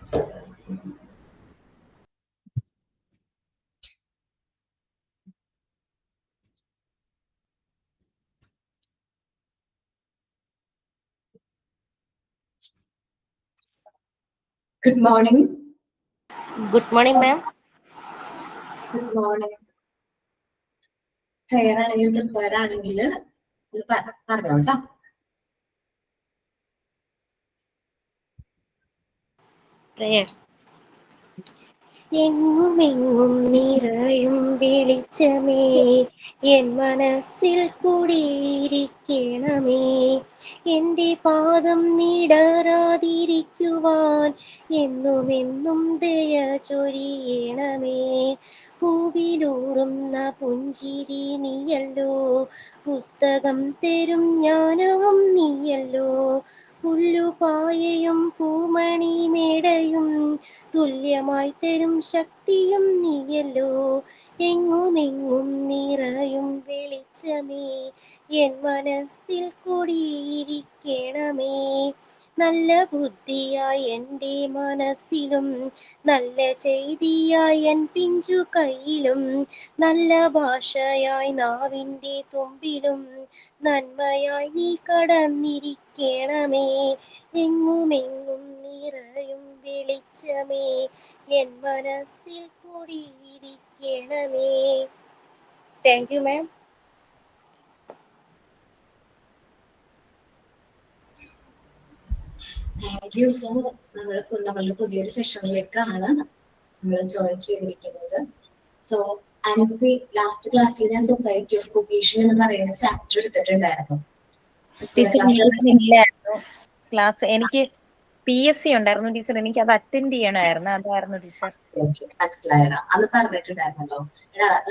Good morning. Good morning, ma'am. Good morning. തയ്യാറാണെങ്കിൽ prepare ആണെങ്കിൽ പറഞ്ഞോട്ടോ. Prayer. എങ്ങുമെങ്ങും നിറയും വെളിച്ചമേ എൻ മനസ്സിൽ കൂടിയിരിക്കണമേ എൻ്റെ പാദം ഇടറാതിരിക്കുവാൻ എന്നുമെന്നും ദയ ചൊരിയണമേ പൂവിലൂറുന്ന പുഞ്ചിരി നീയല്ലോ പുസ്തകം തരും ജ്ഞാനവും നീയല്ലോ പുല്ലുപായയും പൂമണി മേടയും തുല്യമായി തരും ശക്തിയും നീയല്ലോ എങ്ങുമെങ്ങും നിറയും വെളിച്ചമേ എൻ മനസ്സിൽ കൂടിയിരിക്കണമേ നല്ല ബുദ്ധിയായി എൻ്റെ മനസ്സിലും നല്ല ചെയ്തിയായി എൻ പിഞ്ചു കയ്യിലും നല്ല ഭാഷയായി നാവിൻ്റെ തുമ്പിലും നന്മയായി നീ കടന്നിരിക്കണമേ എങ്ങുമെങ്ങും നിറയും വെളിച്ചമേ എൻ മനസ്സിൽ കൂടിയിരിക്കണമേ. Thank you ma'am. Thank you so നമ്മളുടെ പുതിയൊരു സെഷനിലേക്കാണ് നമ്മൾ ജോയിൻ ചെയ്തിരിക്കുന്നത്. സോ ആൻസി ലാസ്റ്റ് ക്ലാസ്സിൽ ഞാൻ സൊസൈറ്റി ഓഫ് കൊഹീഷൻ എന്ന് പറയുന്ന ചാപ്റ്റർ എടുത്തിട്ടുണ്ടായിരുന്നു. ക്ലാസ് എനിക്ക് PSC ഉണ്ടായിരുന്നു ടീച്ചർ, എനിക്ക് അത് അറ്റൻഡ് ചെയ്യണമായിരുന്നു. അതായിരുന്നു ടീച്ചർ. മനസ്സിലായടാ, അത് പറഞ്ഞിട്ടുണ്ടായിരുന്നല്ലോ.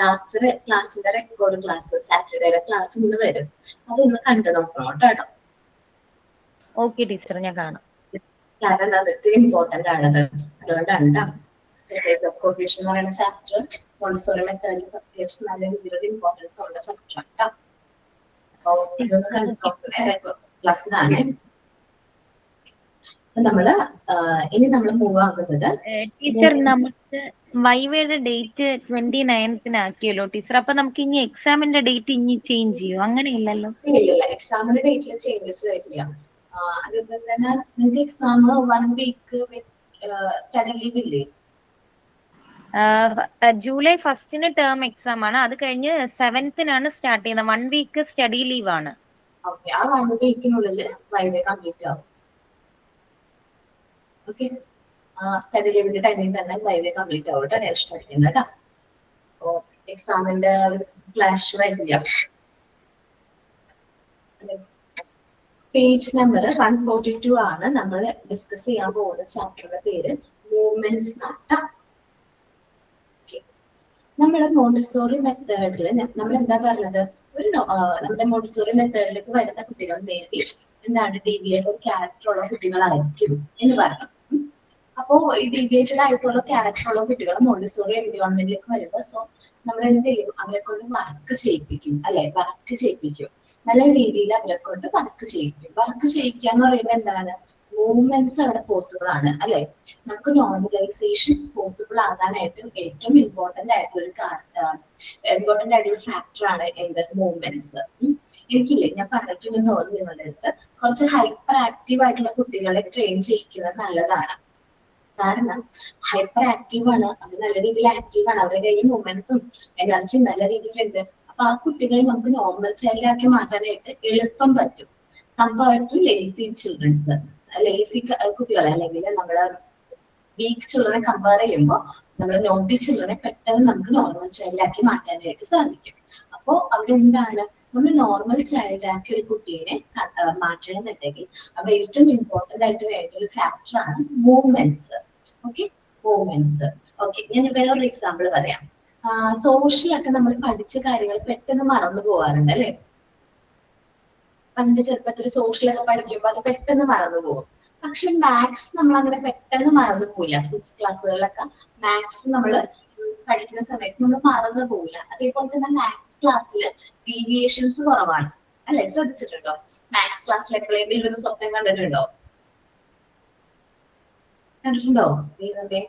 ലാസ്റ്റ് ക്ലാസ്സിന്റെ റെക്കോർഡ് ക്ലാസ് സാറ്റർഡേയുടെ ക്ലാസ് ഇന്ന് വരും, അതൊന്ന് കണ്ടു നോക്കണം കേട്ടോ. ഓക്കെ ടീച്ചർ, ഞാൻ കാണാം. കാരണം അത് ഇത്തിരി ഇമ്പോർട്ടന്റ് ആണത്, അതുകൊണ്ടാണ് കൊഹീഷൻ എന്ന് പറയുന്ന ചാപ്റ്റർ മോണ്ടിസോറി മെത്തേഡിൽ അത്യാവശ്യം നല്ല രീതിയിലുള്ള ഇമ്പോർട്ടൻസ് ഉള്ള ചാപ്റ്റർ കേട്ടോ. അപ്പൊ ഇതൊന്ന് കണ്ടു നോക്കണേ, റെക്കോർഡ് ക്ലാസ് കാണേ. ഇനി നമ്മൾ മൂവ് ആകുന്നത് ടീച്ചർ, നമുക്ക് വൈവയുടെ ഡേറ്റ് 29th ആക്കിയല്ലോ ടീച്ചർ. അപ്പൊ നമുക്ക് ഇനി എക്സാമിന്റെ ഡേറ്റ് ഇനി ചേഞ്ച് ചെയ്യോ? അങ്ങനെയില്ലല്ലോ. ഇല്ല, എക്സാമിന്റെ ഡേറ്റിൽ ചേഞ്ചസ് വരില്ല. അതുപോലെ തന്നെ നിങ്ങൾക്ക് എക്സാം 1 വീക്ക് സ്റ്റഡി ലീവ് ഇല്ലേ? ജൂലൈ 1 ടേം എക്സാം ആണ്, അത് കഴിഞ്ഞ് 7th സ്റ്റാർട്ട് ചെയ്യുന്നത്. 1 വീക്ക് സ്റ്റഡി ലീവ് ആണ്. ഓക്കെ, ആ 1 വീക്കിനുള്ളിൽ വൈവേ കംപ്ലീറ്റ് ആവും. ഓക്കെ, സ്റ്റഡി ലീവിന്റെ ടൈമിൽ തന്നെ വൈവേ കംപ്ലീറ്റ് ആവും കേട്ടോ. നെക്സ്റ്റ് പഠിക്കുന്നത് കേട്ടോ. അപ്പോ എക്സാമിന്റെ ഫ്ലാഷ് വരില്ല. പേജ് നമ്പർ 142 ആണ് നമ്മൾ ഡിസ്കസ് ചെയ്യാൻ പോകുന്ന ചാപ്റ്ററിന്റെ പേര് മൂവ്മെന്റ്സ്. നമ്മുടെ മോണ്ടിസോറി മെത്തേഡിൽ നമ്മൾ എന്താ പറഞ്ഞത്, നമ്മുടെ മോണ്ടിസോറി മെത്തേഡിലേക്ക് വരുന്ന കുട്ടികൾ മേബി എന്താണ് ഡീവിയേറ്റഡ് ക്യാരക്ടർ ഉള്ള കുട്ടികളായിരിക്കും എന്ന് പറഞ്ഞു. അപ്പോ ഈ ഡീവിയേറ്റഡ് ആയിട്ടുള്ള ക്യാരക്ടർ ഉള്ള കുട്ടികൾ മോണ്ടിസോറി എൻവയോൺമെന്റിലേക്ക് വരുമ്പോൾ നമ്മൾ എന്ത് ചെയ്യും, അവരെ കൊണ്ട് വർക്ക് ചെയ്യിപ്പിക്കും അല്ലെ, വർക്ക് ചെയ്യിപ്പിക്കും. നല്ല രീതിയിൽ അവരെ കൊണ്ട് വർക്ക് ചെയ്യിപ്പിക്കും. വർക്ക് ചെയ്യിക്കുക എന്ന് പറയുമ്പോൾ എന്താണ്, മൂവ്മെന്റ്സ് അവിടെ പോസിബിൾ ആണ് അല്ലെ. നമുക്ക് നോർമലൈസേഷൻ പോസിബിൾ ആകാനായിട്ട് ഏറ്റവും ഇമ്പോർട്ടന്റ് ആയിട്ടുള്ള ഫാക്ടർ ആണ് എന്ത്, മൂവ്മെന്റ്സ്. എനിക്കില്ലേ, ഞാൻ പറഞ്ഞിട്ടുണ്ടെന്ന് തോന്നുന്നു നിങ്ങളുടെ അടുത്ത്, കുറച്ച് ഹൈപ്പർ ആക്റ്റീവ് ആയിട്ടുള്ള കുട്ടികളെ ട്രെയിൻ ചെയ്യിക്കുന്നത് നല്ലതാണ്. കാരണം ഹൈപ്പർ ആക്റ്റീവ് ആണ്, അവർ നല്ല രീതിയിൽ ആക്റ്റീവ് ആണ്, അവരുടെ കയ്യിൽ മൂവ്മെന്റ്സും എനർജി നല്ല രീതിയിലുണ്ട്. അപ്പൊ ആ കുട്ടികളെ നമുക്ക് നോർമൽ ചൈൽഡാക്കി മാറ്റാനായിട്ട് എളുപ്പം പറ്റും. Compared to lazy childrens, lazy കുട്ടികളെ അല്ലെങ്കിൽ നമ്മുടെ വീക്ക് ചിൽഡ്രനെ കമ്പയർ ചെയ്യുമ്പോൾ നമ്മൾ നോട്ടി ചിൽഡ്രനെ പെട്ടെന്ന് നമുക്ക് നോർമൽ ചൈൽഡാക്കി മാറ്റാനായിട്ട് സാധിക്കും. അപ്പോ അവിടെ എന്താണ്, നമ്മൾ നോർമൽ ചൈൽഡാക്കി ഒരു കുട്ടീനെ മാറ്റണമെന്നുണ്ടെങ്കിൽ അവിടെ ഏറ്റവും ഇമ്പോർട്ടന്റ് ആയിട്ട് വേണ്ട ഒരു ഫാക്ടറാണ് മൂവ്മെന്റ്സ്. Okay, movements. ഓക്കെ, ഞാൻ വേറൊരു എക്സാമ്പിൾ പറയാം. സോഷ്യലൊക്കെ നമ്മൾ പഠിച്ച കാര്യങ്ങൾ പെട്ടെന്ന് മറന്നു പോകാറുണ്ട് അല്ലെ. പണ്ട് ചെറുപ്പത്തിൽ സോഷ്യലൊക്കെ പഠിക്കുമ്പോൾ അത് പെട്ടെന്ന് മറന്നു പോകും. പക്ഷെ മാത്സ് നമ്മൾ അങ്ങനെ പെട്ടെന്ന് മറന്നു പോവില്ല. ക്ലാസ്സുകളിലൊക്കെ മാത്സ് നമ്മൾ പഠിക്കുന്ന സമയത്ത് നമ്മൾ മറന്നു പോവില്ല. അതേപോലെ തന്നെ മാത്സ് ക്ലാസ്സിൽ ഡീവിയേഷൻസ് കുറവാണ് അല്ലെ, ശ്രദ്ധിച്ചിട്ടുണ്ടോ? മാത്സ് ക്ലാസ്സിൽ എപ്പോഴെങ്കിലും ഒരു സ്വപ്നം കണ്ടിട്ടുണ്ടോ? കണ്ടിട്ടുണ്ടോ ദൈവമേ?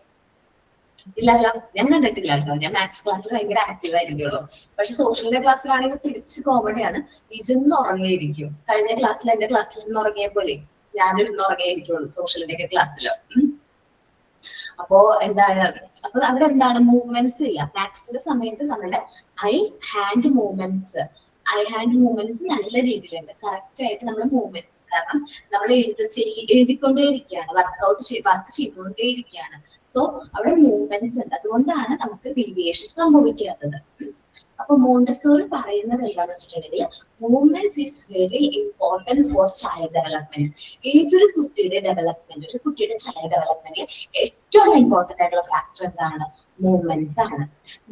ഇല്ലല്ലോ, ഞാൻ കണ്ടിട്ടില്ല കേട്ടോ. ഞാൻ മാത്സ് ക്ലാസ്സിൽ ഭയങ്കര ആക്റ്റീവ് ആയിരിക്കുള്ളൂ. പക്ഷെ സോഷ്യലിന്റെ ക്ലാസ്സിലാണെങ്കിൽ തിരിച്ച് കോമഡിയാണ്. ഇരുന്ന് ഉറങ്ങിയിരിക്കും. കഴിഞ്ഞ ക്ലാസ്സിൽ എന്റെ ക്ലാസ്സിൽ ഇരുന്ന് ഉറങ്ങിയ പോലെ ഞാനിരുന്ന് ഉറങ്ങിയിരിക്കുള്ളൂ സോഷ്യലിന്റെ ഒക്കെ ക്ലാസ്സിൽ. അപ്പോ എന്താണ്, അപ്പൊ അവിടെ എന്താണ് മൂവ്മെന്റ്സ് ഇല്ല. മാത്സിന്റെ സമയത്ത് നമ്മുടെ ഐ മൂവ്മെന്റ്സ് നല്ല രീതിയിലുണ്ട്. കറക്റ്റ് ആയിട്ട് നമ്മൾ മൂവ്മെന്റ്സ്, കാരണം നമ്മൾ എഴുതിക്കൊണ്ടേയിരിക്കുകയാണ്, വർക്ക് ചെയ്തുകൊണ്ടേയിരിക്കുകയാണ്. സോ അവിടെ മൂവ്മെന്റ്സ് ഉണ്ട്. അതുകൊണ്ടാണ് നമുക്ക് ഡീവിയേഷൻ സംഭവിക്കാത്തത്. അപ്പൊ മോണ്ടസോറി പറയുന്നത് എന്താണെന്ന് വെച്ചിട്ടുണ്ടെങ്കിൽ movements is very important for child development. ഏതൊരു കുട്ടിയുടെ ഡെവലപ്മെന്റ്, ഒരു കുട്ടിയുടെ ചൈൽഡ് ഡെവലപ്മെന്റിൽ ഏറ്റവും ഇമ്പോർട്ടന്റ് ആയിട്ടുള്ള ഫാക്ടർ എന്താണ്? മൂവ്മെന്റ്സ് ആണ്.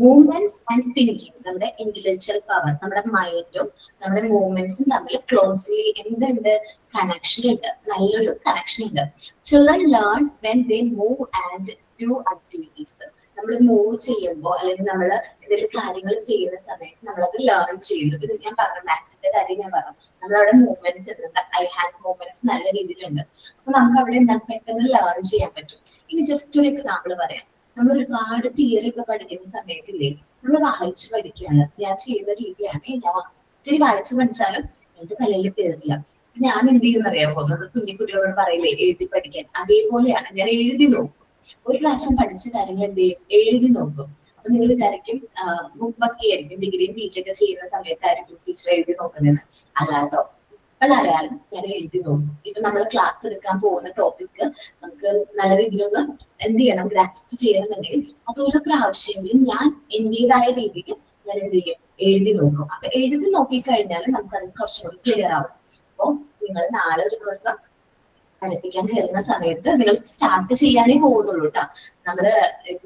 മൂവ്മെന്റ്സ് ആൻഡ് തിങ്കിങ്, നമ്മുടെ ഇന്റലക്ച്വൽ പവർ, നമ്മുടെ മൈൻഡും നമ്മുടെ മൂവ്മെന്റ്സും തമ്മിൽ ക്ലോസ്ലി എന്തുണ്ട്? കണക്ഷൻ ഉണ്ട്, നല്ലൊരു കണക്ഷൻ ഉണ്ട്. Children learn when they move and do activities. നമ്മൾ മൂവ് ചെയ്യുമ്പോൾ അല്ലെങ്കിൽ നമ്മൾ എന്തെങ്കിലും കാര്യങ്ങൾ ചെയ്യുന്ന സമയത്ത് നമ്മളത് ലേൺ ചെയ്യുന്നു. ഇത് ഞാൻ പറഞ്ഞു, മാത്സിന്റെ കാര്യം ഞാൻ പറഞ്ഞു. നമ്മളവിടെ മൂവ്മെന്റ്സ് ഉണ്ട്, ഐ ഹാൻഡ് മൂവ്മെന്റ്സ് നല്ല രീതിയിലുണ്ട്. അപ്പൊ നമുക്ക് അവിടെ എന്താണ് പെട്ടെന്ന് ലേൺ ചെയ്യാൻ പറ്റും. ഇനി ജസ്റ്റ് ഒരു എക്സാമ്പിൾ പറയാം. നമ്മൾ ഒരുപാട് തിയറി ഒക്കെ പഠിക്കുന്ന സമയത്തില്ലേ, നമ്മൾ വായിച്ചു പഠിക്കുകയാണ്. ഞാൻ ചെയ്യുന്ന രീതിയാണ്, ഞാൻ ഒത്തിരി വായിച്ചു പഠിച്ചാലും എന്റെ തലയിൽ കയറില്ല. ഞാൻ എന്ത് ചെയ്യുന്ന അറിയാമോ? നമ്മൾ കുഞ്ഞിക്കുട്ടികളോട് പറയില്ലേ എഴുതി പഠിക്കാൻ, അതേപോലെയാണ് ഞാൻ എഴുതി നോക്കും. ഒരു പ്രാവശ്യം പഠിച്ച കാര്യങ്ങൾ എന്ത് ചെയ്യും? എഴുതി നോക്കും. അപ്പൊ നിങ്ങൾ വിചാരിക്കും മുമ്പൊക്കെ ആയിരിക്കും, ഡിഗ്രിയും PG ഒക്കെ ചെയ്യുന്ന സമയത്തായിരിക്കും ടീച്ചർ എഴുതി നോക്കുന്നത്. അല്ലാട്ടോ, ഇപ്പോഴായാലും ഞാൻ എഴുതി നോക്കും. ഇപ്പൊ നമ്മൾ ക്ലാസ് എടുക്കാൻ പോകുന്ന ടോപ്പിക്ക് നമുക്ക് നല്ല രീതിയിലൊന്ന് എന്ത് ചെയ്യണം, ഗ്രാസ്പ് ചെയ്യണമെന്നുണ്ടെങ്കിൽ അതൊരു പ്രാവശ്യമെങ്കിലും ഞാൻ എന്റേതായ രീതിക്ക് ഞാൻ എന്ത് ചെയ്യും? എഴുതി നോക്കും. അപ്പൊ എഴുതി നോക്കിക്കഴിഞ്ഞാൽ നമുക്ക് അതിന് കുറച്ചും കൂടി ക്ലിയർ ആവും. അപ്പൊ നിങ്ങൾ നാളെ ഒരു ദിവസം പഠിപ്പിക്കാൻ കയറുന്ന സമയത്ത് നിങ്ങൾ സ്റ്റാർട്ട് ചെയ്യാനേ പോകുന്നുള്ളൂ കേട്ടോ.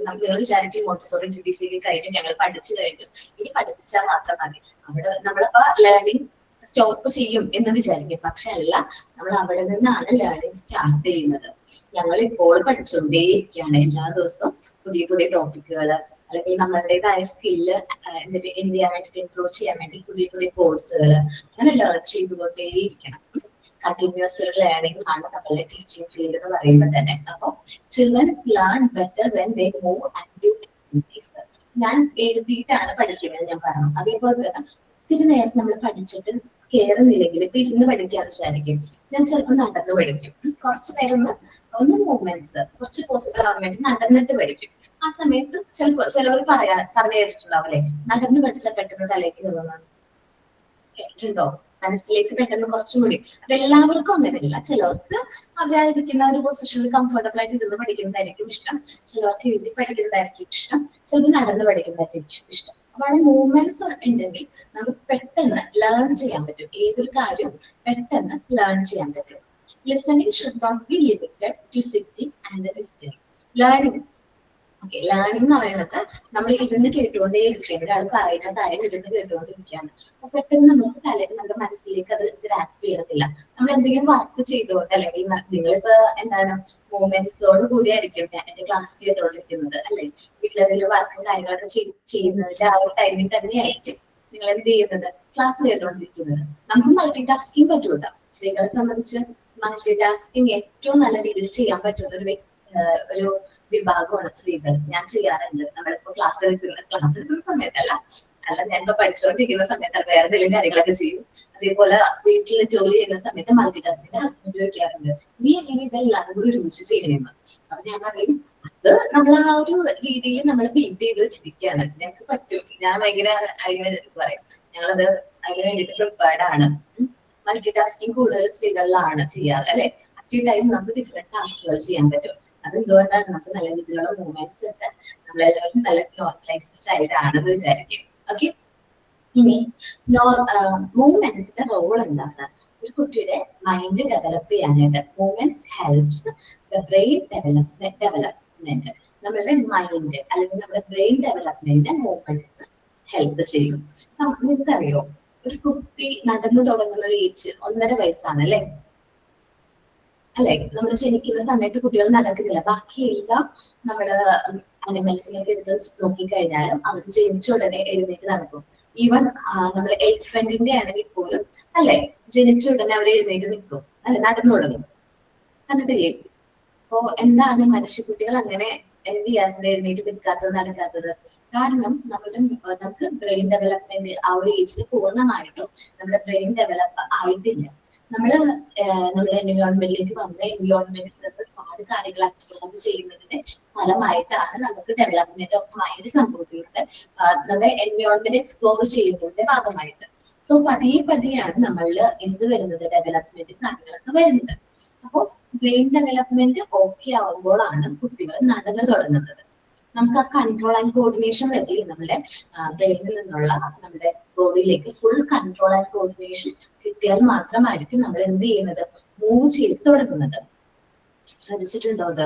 നിങ്ങൾ വിചാരിക്കും മോണ്ടിസോറി TTC കഴിഞ്ഞു, ഞങ്ങൾ പഠിച്ചു കഴിഞ്ഞു, ഇനി പഠിപ്പിച്ചാൽ മാത്രം മതി, അവിടെ നമ്മളിപ്പോ ലേണിംഗ് സ്റ്റോപ്പ് ചെയ്യും എന്ന് വിചാരിക്കും. പക്ഷെ അല്ല, നമ്മൾ അവിടെ നിന്നാണ് ലേണിംഗ് സ്റ്റാർട്ട് ചെയ്യുന്നത്. ഞങ്ങൾ ഇപ്പോൾ പഠിച്ചുകൊണ്ടേയിരിക്കുകയാണ്. എല്ലാ ദിവസവും പുതിയ പുതിയ ടോപ്പിക്കുകൾ അല്ലെങ്കിൽ നമ്മളുടേതായ സ്കില്ല് എന്ത് ചെയ്യാൻ വേണ്ടിയിട്ട്, ഇംപ്രൂവ് ചെയ്യാൻ വേണ്ടി പുതിയ പുതിയ കോഴ്സുകൾ അങ്ങനെ ലേൺ ചെയ്തുകൊണ്ടേയിരിക്കണം. കണ്ടിന്യൂസ് ലേണിംഗ് ആണ് നമ്മളുടെ ടീച്ചിങ് ഫീൽഡ് എന്ന് പറയുമ്പോൾ തന്നെ. അപ്പൊ children's learn better when they move and do activities. ഞാൻ എഴുതിയിട്ടാണ് പഠിക്കുന്നത് ഞാൻ പറഞ്ഞു. അതേപോലെ തന്നെ ഒത്തിരി നേരം നമ്മൾ പഠിച്ചിട്ട് കയറുന്നില്ലെങ്കിൽ ഇപ്പൊ ഇരുന്ന് പഠിക്കാന്ന് വിചാരിക്കും, ഞാൻ ചിലപ്പോൾ നടന്ന് പഠിക്കും. കുറച്ചു നേരം ഒന്ന് മൂവ്മെന്റ്സ് കുറച്ച് പോസിബിൾ ആവാൻ വേണ്ടി നടന്നിട്ട് പഠിക്കും. ആ സമയത്ത് ചിലവർ പറഞ്ഞു കേട്ടിട്ടുണ്ടാവും അല്ലെ, നടന്ന് പഠിച്ചാൽ പെട്ടെന്ന് തലേക്ക് തോന്നുന്നു. കേട്ടിട്ടുണ്ടോ? മനസ്സിലേക്ക് പെട്ടെന്ന് കുറച്ചും കൂടി. അതെല്ലാവർക്കും അങ്ങനെയല്ല. ചിലർക്ക് അവരായിരിക്കുന്ന ഒരു പൊസിഷനിൽ കംഫർട്ടബിൾ ആയിട്ട് ഇരുന്ന് പഠിക്കുന്നതായിരിക്കും ഇഷ്ടം. ചിലർക്ക് എഴുതി പഠിക്കുന്നതായിരിക്കും ഇഷ്ടം. ചിലർ നടന്ന് പഠിക്കുന്നതായിരിക്കും ഇഷ്ടം. അപ്പൊ അവിടെ മൂവ്മെന്റ്സ് ഉണ്ടെങ്കിൽ നമുക്ക് പെട്ടെന്ന് ലേൺ ചെയ്യാൻ പറ്റും. ഏതൊരു കാര്യവും പെട്ടെന്ന് ലേൺ ചെയ്യാൻ പറ്റും. Listening should not be limited to sitting and listening. Learning learning എന്ന് പറയുന്നത് നമ്മൾ ഇരുന്ന് കേട്ടുകൊണ്ടേയിരിക്കുകയാണ്. ഒരാൾ പറയുന്ന കാര്യം ഇരുന്ന് കേട്ടുകൊണ്ടിരിക്കുകയാണ്. അപ്പൊ പെട്ടെന്ന് നമുക്ക് നമ്മുടെ മനസ്സിലേക്ക് അത് ഗ്രാസ്പ് ചെയ്യത്തില്ല. നമ്മൾ എന്തെങ്കിലും വർക്ക് ചെയ്തുകൊണ്ട്, അല്ലെങ്കിൽ നിങ്ങളിപ്പോ എന്താണ് മൂവ്മെന്റ്സോട് കൂടിയായിരിക്കും എന്റെ ക്ലാസ് കേട്ടുകൊണ്ടിരിക്കുന്നത് അല്ലെ. വീട്ടിലെന്തെങ്കിലും വർക്കും കാര്യങ്ങളൊക്കെ ചെയ്യുന്നതിന്റെ ആ ഒരു ടൈമിൽ തന്നെയായിരിക്കും നിങ്ങൾ എന്ത് ചെയ്യുന്നത്, ക്ലാസ് കേട്ടുകൊണ്ടിരിക്കുന്നത്. നമുക്ക് മൾട്ടി ടാസ്കിങ് പറ്റൂല. സ്ത്രീകളെ സംബന്ധിച്ച് മൾട്ടി ടാസ്കിങ് ഏറ്റവും നല്ല രീതിയിൽ ചെയ്യാൻ പറ്റുന്ന ഒരു വിഭാഗമാണ് സ്ത്രീകൾ. ഞാൻ ചെയ്യാറുണ്ട്. നമ്മളിപ്പോ ക്ലാസ് എടുക്കുന്ന സമയത്തല്ല, ഞാനിപ്പോ പഠിച്ചുകൊണ്ടിരിക്കുന്ന സമയത്ത് വേറെ എന്തെങ്കിലും കാര്യങ്ങളൊക്കെ ചെയ്യും. അതേപോലെ വീട്ടിൽ ജോലി ചെയ്യുന്ന സമയത്ത് മൾട്ടി ടാസ്കിന്റെ ഹസ്ബൻഡ് ചോദിക്കാറുണ്ട്, നീ എങ്ങനെ ഇതെല്ലാം കൂടി ഒരുമിച്ച് ചെയ്യണമെന്ന്. അപ്പൊ ഞാൻ പറയും, അത് നമ്മൾ ആ ഒരു രീതിയിൽ നമ്മൾ ബിൽഡ് ചെയ്ത് വെച്ചിരിക്കുകയാണ്. ഞങ്ങൾക്ക് പറ്റും. ഞാൻ ഭയങ്കര അതിന് പറയും, ഞങ്ങളത് അതിന് വേണ്ടിയിട്ട് പ്രിപ്പയർഡ് ആണ്. മൾട്ടി ടാസ്കിങ് കൂടുതൽ സ്ത്രീകളിലാണ് ചെയ്യാറ് അല്ലെ. അറ്റ് ടൈം നമുക്ക് ഡിഫറെന്റ് ടാസ്കുകൾ ചെയ്യാൻ പറ്റും. അതെന്തുകൊണ്ടാണ് നമുക്ക് നല്ല രീതിയിലുള്ള മൂവ്മെന്റ്സ് ഉണ്ട്. നമ്മളെല്ലാവരും നല്ല നോർമലൈസ്ഡ് ആയിട്ടാണെന്ന് വിചാരിക്കും. ഓക്കെ, ഇനി മൂവ്മെന്റ്സിന്റെ റോൾ എന്താണ്? ഒരു കുട്ടിയുടെ മൈൻഡ് ഡെവലപ്പ് ചെയ്യാനായിട്ട് movements helps the brain development. നമ്മളുടെ മൈൻഡ് അല്ലെങ്കിൽ നമ്മുടെ ബ്രെയിൻ ഡെവലപ്മെന്റ് മൂവ്മെന്റ്സ് ഹെൽപ്പ് ചെയ്യും. നിങ്ങൾക്കറിയോ, ഒരു കുട്ടി നടന്നു തുടങ്ങുന്ന ഒരു ഏജ് 1.5 വയസ്സാണ് അല്ലെ. നമ്മൾ ജനിക്കുന്ന സമയത്ത് കുട്ടികൾ നടക്കുന്നില്ല. ബാക്കിയെല്ലാം നമ്മള് അനിമൽസിനൊക്കെ എടുത്ത് നോക്കിക്കഴിഞ്ഞാലും അവർ ജനിച്ച ഉടനെ എഴുന്നേറ്റ് നടക്കും. ഈവൻ നമ്മൾ എലിഫന്റിന്റെ ആണെങ്കിൽ പോലും അല്ലെ, ജനിച്ച ഉടനെ അവർ എഴുന്നേറ്റ് നിൽക്കും അല്ലെ, നടന്നു തുടങ്ങും. കണ്ടിട്ടില്ലേ? അപ്പോ എന്താണ് മനുഷ്യക്കുട്ടികൾ അങ്ങനെ എന്ത് ചെയ്യാത്തത്, എഴുന്നേറ്റ് നിൽക്കാത്തത്, നടക്കാത്തത്? കാരണം നമുക്ക് ബ്രെയിൻ ഡെവലപ്മെന്റ് ആ ഒരു ഏജിൽ പൂർണ്ണമായിട്ടും നമ്മുടെ ബ്രെയിൻ ഡെവലപ്പ് ആയിട്ടില്ല. നമ്മുടെ എൻവയോൺമെന്റിലേക്ക് വന്ന് എൻവയോൺമെന്റിൽ ഒരുപാട് കാര്യങ്ങൾ അബ്സോർബ് ചെയ്യുന്നതിന്റെ ഫലമായിട്ടാണ് നമുക്ക് ഡെവലപ്മെന്റ് ഓഫ് മൈൻഡ് സംഭവിക്കുന്നത്, നമ്മുടെ എൻവയോൺമെന്റ് എക്സ്പ്ലോർ ചെയ്യുന്നതിന്റെ ഭാഗമായിട്ട്. സോ പതിയെയാണ് നമ്മളിൽ എന്ത് വരുന്നത്, ഡെവലപ്മെന്റ് കാര്യങ്ങളൊക്കെ വരുന്നത്. അപ്പോ ബ്രെയിൻ ഡെവലപ്മെന്റ് ഓക്കെ ആവുമ്പോഴാണ് കുട്ടികൾ നടന്നു തുടങ്ങുന്നത്. നമുക്ക് ആ കൺട്രോൾ ആൻഡ് കോർഡിനേഷൻ വരില്ലേ, നമ്മുടെ ബ്രെയിനിൽ നിന്നുള്ള നമ്മുടെ ബോഡിയിലേക്ക് ഫുൾ കൺട്രോൾ ആൻഡ് കോർഡിനേഷൻ കിട്ടിയാൽ മാത്രമായിരിക്കും നമ്മൾ എന്ത് ചെയ്യുന്നത്, മൂവ് ചെയ്ത് തുടങ്ങുന്നത്. ശ്രദ്ധിച്ചിട്ടുണ്ടോ അത്?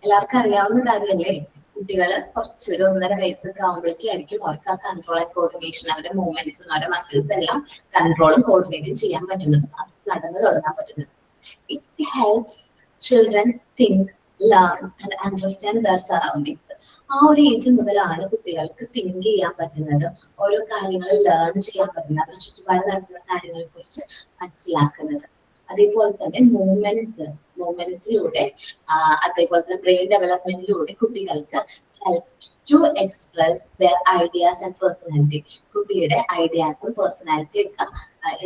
എല്ലാവർക്കും അറിയാവുന്ന കാര്യമല്ലേ? കുട്ടികള് കുറച്ചൊരു 1.5 വയസ്സൊക്കെ ആവുമ്പോഴേക്കായിരിക്കും അവർക്ക് ആ കൺട്രോൾ ആൻഡ് കോർഡിനേഷൻ, അവരുടെ മൂവ്മെന്റ്സും അവരുടെ മസിൽസ് എല്ലാം കൺട്രോളും കോർഡിനേറ്റും ചെയ്യാൻ പറ്റുന്നത്, നടന്നു തുടങ്ങാൻ പറ്റുന്നത്. It helps children think, learn and understand their surroundings. ആ ഒരു ഏജ് മുതലാണ് കുട്ടികൾക്ക് തിങ്ക് ചെയ്യാൻ പറ്റുന്നത്, ഓരോ കാര്യങ്ങൾ ലേൺ ചെയ്യാൻ പറ്റുന്നത്, അവരുടെ ചുറ്റുപാട് നടക്കുന്ന കാര്യങ്ങളെ കുറിച്ച് മനസ്സിലാക്കുന്നത്. അതേപോലെ തന്നെ മൂവ്മെന്റ്സിലൂടെ അതേപോലെ തന്നെ ബ്രെയിൻ ഡെവലപ്മെന്റിലൂടെ കുട്ടികൾക്ക് helps to express their ideas and personality. കുട്ടിയുടെ ഐഡിയാസും പേഴ്സണാലിറ്റി ഒക്കെ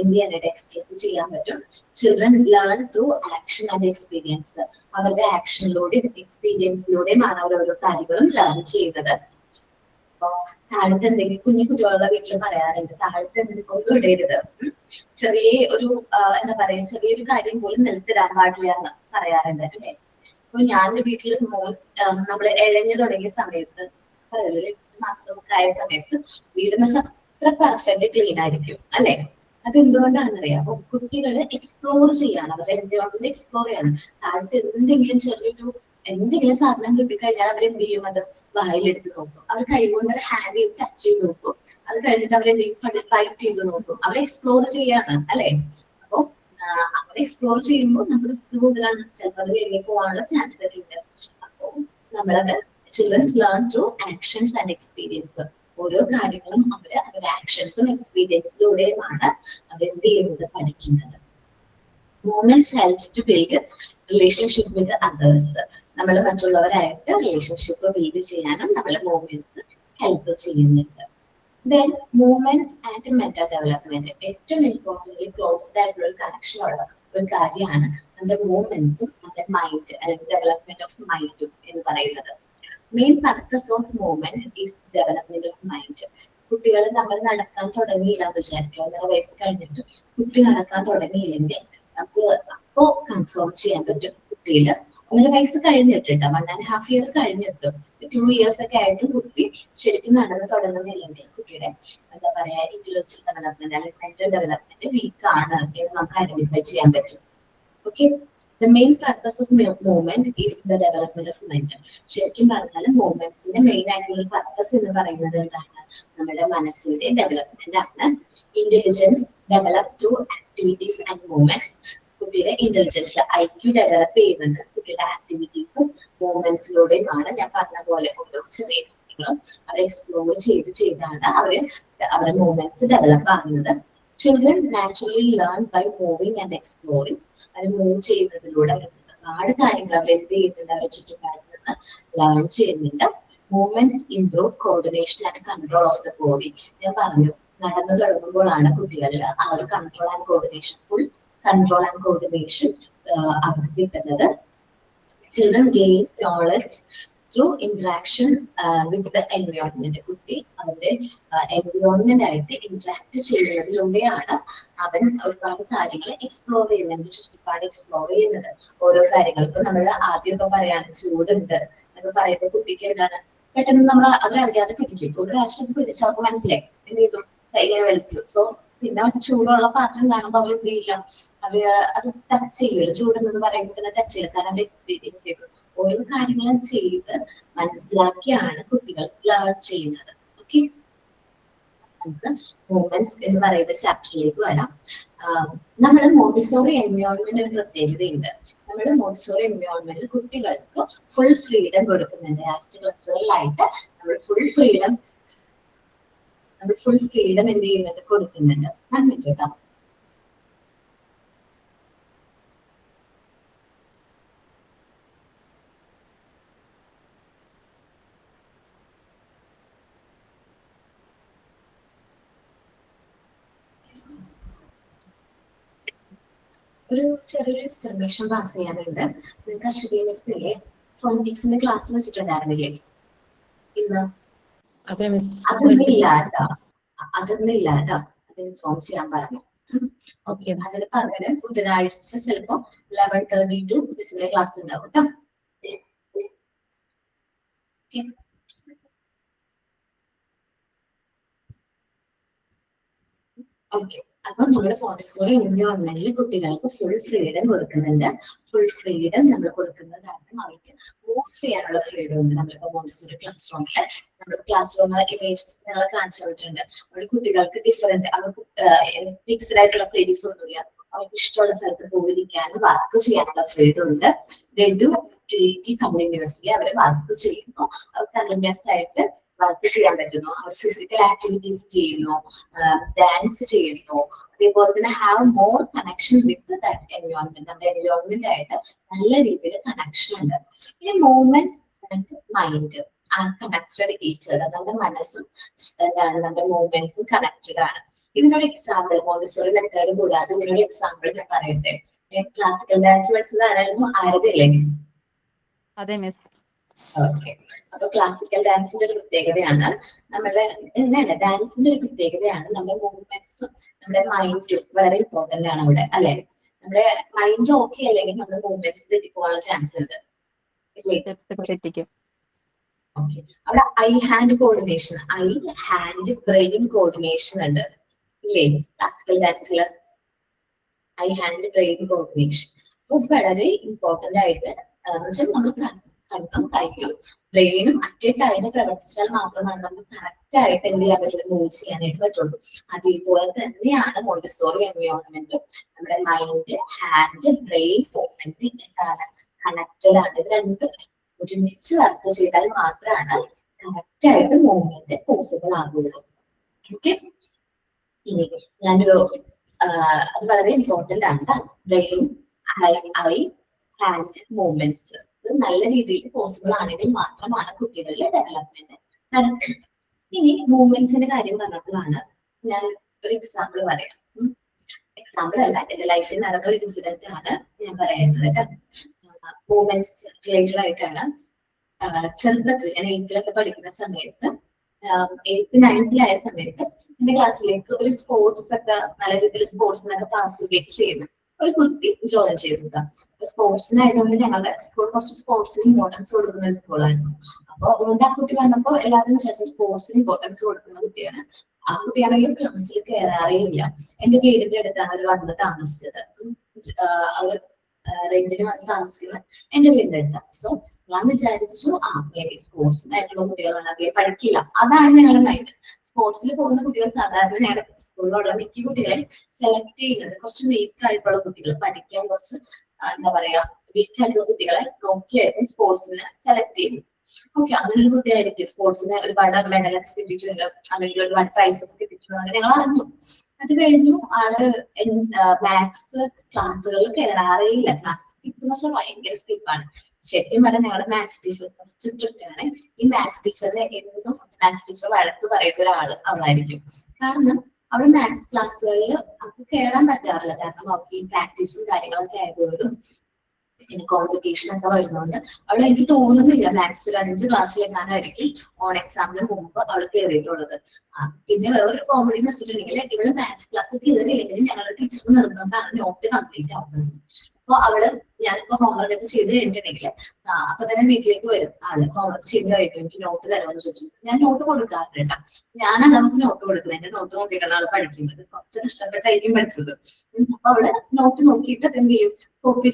എന്ത് ചെയ്യാനായിട്ട് എക്സ്പ്രസ് ചെയ്യാൻ പറ്റും. Children learn through action and experience. അവരുടെ ആക്ഷനിലൂടെയും എക്സ്പീരിയൻസിലൂടെയുമാണ് ഓരോരോ കാര്യങ്ങളും ലേൺ ചെയ്യുന്നത്. അപ്പൊ താഴത്തെ എന്തെങ്കിലും കുഞ്ഞു കുട്ടികളുടെ വീട്ടിൽ പറയാറുണ്ട്, താഴത്തെ എന്തെങ്കിലും ഒന്നും ഇടരുത്, ചെറിയ ഒരു എന്താ പറയാ, ചെറിയൊരു കാര്യം പോലും നിലത്തിടാൻ പാടില്ല എന്ന് പറയാറുണ്ട് അല്ലേ? അപ്പൊ ഞാൻ വീട്ടിൽ നമ്മള് ഇഴഞ്ഞു തുടങ്ങിയ സമയത്ത്, ഒരു 8 മാസമൊക്കെ ആയ സമയത്ത് വീടിന് അത്ര പെർഫെക്റ്റ് ക്ലീൻ ആയിരിക്കും അല്ലെ? അതെന്തുകൊണ്ടാണെന്നറിയാം, അപ്പൊ കുട്ടികള് എക്സ്പ്ലോർ ചെയ്യാണ്, അവരുടെ എൻവയോൺമെന്റ് എക്സ്പ്ലോർ ചെയ്യാണ്. താഴത്തെ എന്തെങ്കിലും സാധനം കിട്ടിക്കഴിഞ്ഞാൽ അവരെന്ത് ചെയ്യും, അത് വായിലെടുത്ത് നോക്കും, അവർ കൈകൊണ്ട് അത് ഹാൻഡ് ചെയ്ത് ടച്ച് ചെയ്ത് നോക്കും, അത് കഴിഞ്ഞിട്ട് അവരെന്തെങ്കിലും ബൈറ്റ് ചെയ്ത് നോക്കും, അവർ എക്സ്പ്ലോർ ചെയ്യാണ് അല്ലെ? അപ്പൊ അവിടെ എക്സ്പ്ലോർ ചെയ്യുമ്പോൾ നമുക്ക് റിസ്ക് കൂടുതലാണ്, ചിലപ്പോൾ അത് വെളിയിൽ പോകാനുള്ള ചാൻസ് ഒക്കെ ഉണ്ട്. അപ്പോൾ നമ്മളത് childrens learn through actions and experience. ഓരോ കാര്യങ്ങളും അവരുടെ ആക്ഷൻസും എക്സ്പീരിയൻസിലൂടെയുമാണ് അവരെന്ത് ചെയ്യുന്നത്, പഠിക്കുന്നത്. Movements helps to build relationship with others. നമ്മൾ മറ്റുള്ളവരായിട്ട് റിലേഷൻഷിപ്പ് ബിൽഡ് ചെയ്യാനും നമ്മളെ മൂവ്മെന്റ്സ് ഹെൽപ്പ് ചെയ്യുന്നുണ്ട്. Then movements and mental development. ഏറ്റവും ഇമ്പോർട്ടൻ്റ് ക്ലോസ്ഡ് ആയിട്ടുള്ള ഒരു കണക്ഷൻ ഉള്ള ഒരു കാര്യമാണ് നമ്മുടെ മൂവ്മെന്റ്സും നമ്മുടെ മൈൻഡ്, അല്ലെങ്കിൽ ഡെവലപ്മെന്റ് ഓഫ് മൈൻഡും എന്ന് പറയുന്നത്. Main purpose of movement is development of mind. കുട്ടികൾ നമ്മൾ നടക്കാൻ തുടങ്ങിയില്ല എന്ന് വിചാരിക്കുക, 1.5 വയസ്സ് കഴിഞ്ഞിട്ട് കുട്ടി നടക്കാൻ തുടങ്ങിയില്ലെങ്കിൽ നമുക്ക് അപ്പോ കൺഫേം ചെയ്യാൻ പറ്റും കുട്ടിയിൽ 1.5 വയസ്സ് കഴിഞ്ഞിട്ട്, 1.5 years കഴിഞ്ഞിട്ട്, 2 years ഒക്കെ ആയിട്ട് കുട്ടി ശരിക്കും നടന്നു തുടങ്ങുന്നില്ലെങ്കിൽ കുട്ടിയുടെ എന്താ പറയാ, ഇന്റലക്ച്വൽ ഡെവലപ്മെന്റ് അല്ലെങ്കിൽ മെന്റൽ ഡെവലപ്മെന്റ് വീക്ക് ആണ് എന്ന് നമുക്ക് ഐഡന്റിഫൈ ചെയ്യാൻ പറ്റും. Okay, the main purpose of movement is the development of mind. ശരിക്കും പറഞ്ഞാൽ മൂവ്മെന്റ്സിന്റെ മെയിൻ ആയിട്ടുള്ള പർപ്പസ് എന്ന് പറയുന്നത് എന്താണ്, നമ്മുടെ മനസ്സിന്റെ ഡെവലപ്മെന്റ് ആണ്. Intelligence develop through activities and movements. കുട്ടിയുടെ ഇന്റലിജൻസ് IQ ഡെവലപ്പ് ചെയ്യുന്നത് കുട്ടിയുടെ ആക്ടിവിറ്റീസും മൂവ്മെന്റ്സിലൂടെയുമാണ്. ഞാൻ പറഞ്ഞ പോലെ ഓരോ ചെറിയ കുട്ടികളും അവരെ എക്സ്പ്ലോർ ചെയ്താണ് അവരുടെ മൂവ്മെന്റ്സ് ഡെവലപ്പ് ആകുന്നത്. Children naturally learn by moving and exploring. അവർ മൂവ് ചെയ്യുന്നതിലൂടെ ഒരുപാട് കാര്യങ്ങൾ അവർ എന്ത് ചെയ്യുന്നുണ്ട്, അവരുടെ ചുറ്റുപാടിൽ നിന്ന് ലേൺ ചെയ്യുന്നുണ്ട്. Movements improve coordination and control of the body. ഞാൻ പറഞ്ഞു, നടന്നു തുടങ്ങുമ്പോഴാണ് കുട്ടികളിൽ ആ ഒരു control and coordination, full control and coordination അവർക്ക് കിട്ടുന്നത്. Children gain knowledge through interaction with the environment. കുട്ടി അവരുടെ എൻവയോൺമെന്റ് ആയിട്ട് ഇന്ററാക്ട് ചെയ്യുന്നതിലൂടെയാണ് അവൻ ഒരുപാട് കാര്യങ്ങൾ എക്സ്പ്ലോർ ചെയ്യുന്നത്, ചുറ്റുപാട് എക്സ്പ്ലോർ ചെയ്യുന്നത്. ഓരോ കാര്യങ്ങൾ ഇപ്പൊ നമ്മൾ ആദ്യമൊക്കെ പറയാണ് ചൂടുണ്ട് എന്നൊക്കെ പറയുമ്പോൾ കുട്ടിക്ക് എന്താണ്, പെട്ടെന്ന് നമ്മൾ അവരറിയാതെ പിടിക്കും. ഒരു പ്രാവശ്യം പിടിച്ച് അവർക്ക് മനസ്സിലായി, എന്ത് ചെയ്തു, കൈകൈ വലിച്ചു. സോ പിന്നെ ചൂടുള്ള പാത്രം കാണുമ്പോൾ അവർ എന്ത് ചെയ്യില്ല, അത് ടച്ച് ചെയ്യൂല. ചൂടെന്ന് പറയുമ്പോൾ തന്നെ ടച്ച് ചെയ്യില്ല, കാരണം അവർ എക്സ്പീരിയൻസ് ചെയ്തു. ഓരോ കാര്യങ്ങളും ചെയ്ത് മനസ്സിലാക്കിയാണ് കുട്ടികൾ ലേൺ ചെയ്യുന്നത്. ഓക്കെ, നമുക്ക് മൂവ്മെന്റ്സ് എന്ന് പറയുന്ന ചാപ്റ്ററിലേക്ക് വരാം. നമ്മൾ മോണ്ടിസോറി എൻവയോൺമെന്റ് ഒരു പ്രത്യേകതയുണ്ട്. നമ്മൾ മോണ്ടിസോറി എൻവയോൺമെന്റിൽ കുട്ടികൾക്ക് ഫുൾ ഫ്രീഡം കൊടുക്കുന്നുണ്ട്. ലാസ്റ്റ് ക്ലാസ്സുകളിലായിട്ട് നമ്മൾ ഫുൾ ഫ്രീഡം എന്ത് ചെയ്യുന്നുണ്ട്, കൊടുക്കുന്നുണ്ട്. കേട്ടോ, ഒരു ചെറിയൊരു ഇൻഫർമേഷൻ പാസ് ചെയ്യാനുണ്ട്. നിങ്ങൾക്ക് അശ്വതി മിസ്സിലെ ഫോണിറ്റിക്സിന്റെ ക്ലാസ് വെച്ചിട്ടുണ്ടായിരുന്നില്ലേ ഇന്ന്? അതെ മിസ്. അതൊന്നില്ല കേട്ടോ, അതൊന്നില്ല കേട്ടോ, അത് ഇൻഫോം ചെയ്യാൻ പറഞ്ഞു. Okay, Okay, miss. അതിന് പകരം ബുധനാഴ്ച ചിലപ്പോ 11:30 to മിസ്സിന്റെ ക്ലാസ് ഉണ്ടാവും കേട്ടോ. ഓക്കെ, അപ്പൊ നമ്മള് മോണ്ടിസോറി എൻവയോൺമെന്റിൽ കുട്ടികൾക്ക് ഫുൾ ഫ്രീഡം കൊടുക്കുന്നുണ്ട്. ഫുൾ ഫ്രീഡം നമ്മൾ കൊടുക്കുന്നത് കാരണം അവർക്ക് മൂവ് ചെയ്യാനുള്ള ഫ്രീഡം ഉണ്ട്. നമ്മളിപ്പോ മോണ്ടിസോറി ക്ലാസ് റൂമിൽ നമ്മുടെ ക്ലാസ് റൂം ഇമേജസ് ഞങ്ങളെ കാണിച്ചു തന്നിട്ടുണ്ട്. അവിടെ കുട്ടികൾക്ക് ഡിഫറെന്റ്, അവർക്ക് ഫിക്സ്ഡ് ആയിട്ടുള്ള പ്ലേസ് ഒന്നുമില്ല. അവർക്ക് ഇഷ്ടമുള്ള സ്ഥലത്ത് പോയിരിക്കാനും വർക്ക് ചെയ്യാനുള്ള ഫ്രീഡം ഉണ്ട്. ആക്ടിവിറ്റി കണ്ടിന്യൂസ്ലി അവർ വർക്ക് ചെയ്യുന്നു. അവർ കണ്ടിന്യൂസ് ആയിട്ട് വർക്ക് ചെയ്യാൻ പറ്റുന്നു. അവർ ഫിസിക്കൽ ആക്ടിവിറ്റീസ് ചെയ്യുന്നു, ഡാൻസ് ചെയ്യുന്നു. അതേപോലെ തന്നെ have more connection with that environment. നമ്മുടെ എൻവയോൺമെന്റ് ആയിട്ട് നല്ല രീതിയിൽ കണക്ഷൻ ഉണ്ട്. പിന്നെ movements and mind are connected each other. നമ്മുടെ മനസ്സും എന്താണ് നമ്മുടെ മൂവ്മെന്റ്സും കണക്റ്റഡ് ആണ്. ഇതിനൊരു എക്സാമ്പിൾ മോണ്ടിസോറി മെത്തേഡ് കൂടാതെ ഇതിനൊരു എക്സാമ്പിൾ ഞാൻ പറയട്ടെ. ക്ലാസിക്കൽ ഡാൻസ് പഠിച്ചത് ആരായിരുന്നു? ആരതല്ലേ? അതെ മിസ്. ഓക്കെ, അപ്പൊ ക്ലാസിക്കൽ ഡാൻസിന്റെ ഒരു പ്രത്യേകതയാണ് നമ്മുടെ വേണ്ട ഡാൻസിന്റെ ഒരു പ്രത്യേകതയാണ് നമ്മുടെ മൂവ്മെന്റ്സും നമ്മുടെ മൈൻഡും വളരെ ഇമ്പോർട്ടന്റ് ആണ് അവിടെ, അല്ലെ? നമ്മുടെ മൈൻഡ് ഓക്കെ അല്ലെങ്കിൽ നമ്മുടെ മൂവ്മെന്റ്സ് തെറ്റിപ്പോകാനുള്ള ചാൻസ് ഉണ്ട്, ഇല്ലേ? തെറ്റിക്കും. ഓക്കെ, അവിടെ eye hand coordination, eye hand brain coordination ഉണ്ട്, ഇല്ലേ? ക്ലാസിക്കൽ ഡാൻസിൽ ഐ ഹാൻഡ് ബ്രെയിൻ കോർഡിനേഷൻ വളരെ ഇമ്പോർട്ടന്റ് ആയിട്ട് നമ്മൾ കണ്ണും കൈയും ബ്രെയിനും അറ്റ് എ ടൈമിൽ പ്രവർത്തിച്ചാൽ മാത്രമാണ് നമുക്ക് കറക്റ്റ് ആയിട്ട് എന്ത് ചെയ്യാൻ പറ്റുള്ളൂ, മൂവ് ചെയ്യാനായിട്ട് പറ്റുള്ളൂ. അതേപോലെ തന്നെയാണ് മോണ്ടിസോറി എൻവയോൺമെന്റ്. നമ്മുടെ മൈൻഡ്, ഹാൻഡ്, ബ്രെയിൻ മൂവ്മെന്റ് എന്താണ് കണക്റ്റഡ് ആണ്. ഇത് രണ്ടും ഒരുമിച്ച് വർക്ക് ചെയ്താൽ മാത്രമാണ് കറക്റ്റ് ആയിട്ട് മൂവ്മെന്റ് പോസിബിൾ ആകുള്ളൂ. ഓക്കെ, ഇനി ഞാനൊരു അത് വളരെ ഇമ്പോർട്ടന്റ് ആണ്. ബ്രെയിൻ, ഐ, ഹാൻഡ് മൂവ്മെന്റ്സ് ഇത് നല്ല രീതിയിൽ പോസിബിൾ ആണെങ്കിൽ മാത്രമാണ് കുട്ടികളിലെ ഡെവലപ്മെന്റ് നടക്കുന്നത്. ഇനി മൂവ്മെന്റ്സിന്റെ കാര്യം പറഞ്ഞപ്പോഴാണ് ഞാൻ ഒരു എക്സാമ്പിൾ പറയാം. എക്സാമ്പിൾ അല്ല, എന്റെ ലൈഫിൽ നടന്ന ഒരു ഇൻസിഡന്റ് ആണ് ഞാൻ പറയുന്നത്. മൂവ്മെന്റ്സ് റിലേറ്റഡ് ആയിട്ടാണ്. ചെറുപ്പത്തിൽ ഞാൻ 8th പഠിക്കുന്ന സമയത്ത്, 8th 9th ആയ സമയത്ത് എന്റെ ക്ലാസ്സിലേക്ക് ഒരു സ്പോർട്സ് ഒക്കെ നല്ല രീതിയിൽ സ്പോർട്സിനൊക്കെ പാർട്ടിസിപ്പേറ്റ് ചെയ്യുന്നു ഒരു കുട്ടി ജോയിൻ ചെയ്തിട്ട്. സ്പോർട്സിനായതുകൊണ്ട് ഞങ്ങളുടെ സ്കൂൾ കുറച്ച് സ്പോർട്സിന് ഇമ്പോർട്ടൻസ് കൊടുക്കുന്ന ഒരു സ്കൂളായിരുന്നു. അപ്പൊ അതുകൊണ്ട് ആ കുട്ടി വന്നപ്പോ എല്ലാവരും വിചാരിച്ചു സ്പോർട്സിന് ഇമ്പോർട്ടൻസ് കൊടുക്കുന്ന കുട്ടിയാണ്. ആ കുട്ടിയാണെങ്കിൽ ക്ലാസ്സിൽ കയറാറേ ഇല്ല. എന്റെ വീടിന്റെ അടുത്താണ് അവർ വന്ന് താമസിച്ചത്. അവർ റെന്റിന് വന്ന് താമസിക്കുന്നത് എന്റെ വീടിന്റെ അടുത്താണ്. സോ ഞാൻ വിചാരിച്ചു മേ ബി സ്പോർട്സിനായിട്ടുള്ള കുട്ടികളാണ്, അധികം പഠിക്കില്ല. അതാണ് ഞങ്ങളുടെ മൈൻഡ്. സ്പോർട്സിൽ പോകുന്ന കുട്ടികൾ സാധാരണ ഞങ്ങളുടെ സ്കൂളിലുള്ള മിക്ക കുട്ടികളെ സെലക്ട് ചെയ്യുന്നത് കുറച്ച് വീക്ക് ആയിട്ടുള്ള കുട്ടികൾ, പഠിക്കാൻ കുറച്ച് എന്താ പറയാ വീക്ക് ആയിട്ടുള്ള കുട്ടികളെ നോക്കിയായിരിക്കും സ്പോർട്സിന് സെലക്ട് ചെയ്യും. ഓക്കെ, അങ്ങനെ ഒരു കുട്ടിയായിരിക്കും സ്പോർട്സിന് ഒരുപാട് മെഡലൊക്കെ കിട്ടിയിട്ടുണ്ട്, അല്ലെങ്കിൽ ഒരുപാട് പ്രൈസ് ഒക്കെ കിട്ടിയിട്ടുണ്ട്, അങ്ങനെ ഞങ്ങൾ അറിഞ്ഞു. അത് കഴിഞ്ഞു ആള് മാത്സ് ക്ലാസ്സുകളിൽ കയറാറേ ഇല്ല. ക്ലാസ് സ്കിപ്പ് വെച്ചാൽ ഭയങ്കര സ്കിപ്പാണ്. ശരിക്കും പറഞ്ഞാൽ ഞങ്ങളുടെ മാത്സ് ടീച്ചർ കുറച്ച് സ്ട്രിക്റ്റ് ആണ്. ഈ മാത്സ് ടീച്ചറിനെ എന്നും മാത്സ് ടീച്ചർ വഴക്ക് പറയുന്ന ഒരാള് അവളായിരിക്കും. കാരണം അവിടെ മാത്സ് ക്ലാസ്സുകളിൽ അവർക്ക് കയറാൻ പറ്റാറില്ല. കാരണം അവർക്ക് ഈ പ്രാക്ടീസും കാര്യങ്ങളൊക്കെ ആയതുകൊണ്ടും പിന്നെ കോമ്പറ്റീഷൻ ഒക്കെ വരുന്നതുകൊണ്ട് അവിടെ എനിക്ക് തോന്നുന്നില്ല മാത്സ് ഒരു 5 ക്ലാസ്സിലെങ്ങാനായിരിക്കും ഓൺ എക്സാമിന് മുമ്പ് അവള് കയറിയിട്ടുള്ളത്. പിന്നെ വേറൊരു കോമഡി എന്ന് വെച്ചിട്ടുണ്ടെങ്കിൽ ഇവള് മാത്സ് ക്ലാസ് കയറിയില്ലെങ്കിൽ ഞങ്ങളുടെ ടീച്ചർക്ക് നിർബന്ധമാണ് നോട്ട് കംപ്ലീറ്റ് ആവുന്നത്. അപ്പൊ അവള് ഞാനിപ്പോ ഹോംവർക്ക് ഒക്കെ ചെയ്ത് കഴിഞ്ഞിട്ടുണ്ടെങ്കിൽ അപ്പൊ തന്നെ വീട്ടിലേക്ക് വരും. ആള് ഹോംവർക്ക് ചെയ്ത് കഴിഞ്ഞു എനിക്ക് നോട്ട് തരുമെന്ന് ചോദിച്ചു. ഞാൻ നോട്ട് കൊടുക്കാറുണ്ട് കേട്ടോ. ഞാനാണ് നമുക്ക് നോട്ട് കൊടുക്കുന്നത്. എന്റെ നോട്ട് നോക്കിയിട്ടാണ് ആള് പഠിക്കുന്നത്. കുറച്ച് കഷ്ടപ്പെട്ടായിരിക്കും പഠിച്ചത്. അപ്പൊ അവള് നോട്ട് നോക്കിയിട്ട് എന്ത് ചെയ്യും, കോപ്പി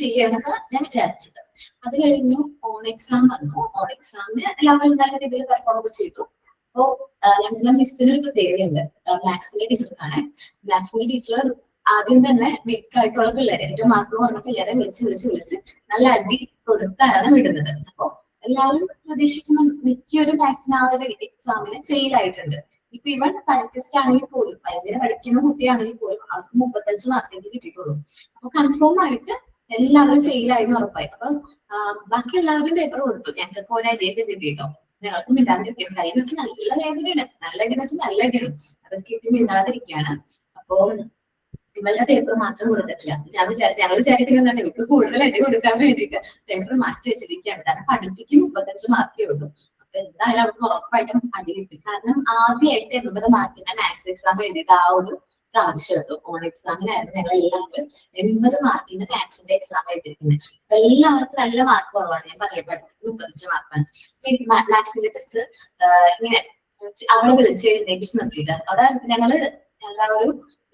ചെയ്യണമെന്ന് ഞാൻ വിചാരിച്ചത്. അത് കഴിഞ്ഞു ഓൺ എക്സാം വന്നു. ഓൺ എക്സാമിന് എല്ലാവരും നല്ല രീതിയിൽ പെർഫോം ഒക്കെ ചെയ്തു. അപ്പോ ഞങ്ങളുടെ മിസ്സിന് ഒരു പ്രത്യേകതയുണ്ട്. മാത്സിന്റെ ടീച്ചർക്കാണ്. മാത്സിന്റെ ടീച്ചർ ആദ്യം തന്നെ വീക്ക് ആയിട്ടുള്ള പിള്ളേരെ, ഏറ്റവും മാർക്ക് കുറഞ്ഞ പിള്ളേരെ വിളിച്ച് നല്ല അടി കൊടുത്താണ് വിടുന്നത്. അപ്പൊ എല്ലാവരും പ്രതീക്ഷിക്കുന്ന മിക്കൊരു മാത്സിന് ആ ഒരു എക്സാമിന് ഫെയിൽ ആയിട്ടുണ്ട്. ഇപ്പൊ ഇവൻ പ്രാക്ടീസ് ആണെങ്കിൽ പോലും, ഭയങ്കര പഠിക്കുന്ന കുട്ടിയാണെങ്കിൽ പോലും അവർക്ക് 35 മാർക്കേക്ക് കിട്ടിയിട്ടുള്ളൂ. അപ്പൊ കൺഫേം ആയിട്ട് എല്ലാവരും ഫെയിൽ ആയിരുന്നു ഉറപ്പായി. അപ്പൊ ബാക്കി എല്ലാവരും പേപ്പർ കൊടുത്തു. ഞങ്ങൾക്ക് ഒരു അടിയൊക്കെ കിട്ടിയിട്ടോ. ഞങ്ങൾക്ക് മിണ്ടാതിരിക്കും. കഴിഞ്ഞ ദിവസം നല്ല വേദനയാണ്, നല്ല അടിയെന്ന് വെച്ചാൽ നല്ല അടിയാണ്. അതൊക്കെ ഇട്ട് മിണ്ടാതിരിക്കുകയാണ്. അപ്പൊ ഇവളുടെ പേപ്പർ മാത്രം കൊടുത്തിട്ടില്ല. ഞങ്ങൾ വിചാരിക്കുന്നത് ഇവർക്ക് കൂടുതലായിട്ട് കൊടുക്കാൻ വേണ്ടിയിട്ട് പേപ്പർ മാറ്റി വെച്ചിരിക്കുകയാണ്. കാരണം പഠിപ്പിക്കും 35 മാർക്കേ ഉള്ളൂ. അപ്പൊ എന്തായാലും അവർക്ക് ഉറപ്പായിട്ടും അടി കിട്ടും. കാരണം ആദ്യമായിട്ട് 80 മാർക്കിന്റെ മാത്സ് എക്സാം എഴുതിയിട്ട് ആ ഒരു പ്രാവശ്യം എടുത്തു. ഓൺ എക്സാമിനായിരുന്നു ഞങ്ങൾ എല്ലാവരും 80 മാർക്കിന്റെ മാത്സിന്റെ എക്സാം എഴുതിയിരിക്കുന്നത്. അപ്പൊ എല്ലാവർക്കും നല്ല മാർക്ക് കുറവാണ്. ഞാൻ പറയപ്പെട്ടത് 35 മാർക്കാണ്. മാത്സിന്റെ ടെസ്റ്റ് ഇങ്ങനെ അവളെ വിളിച്ച് എഴുന്നേപ്പിച്ച് നിർത്തിയിട്ട് അവിടെ ഞങ്ങള് ഒരു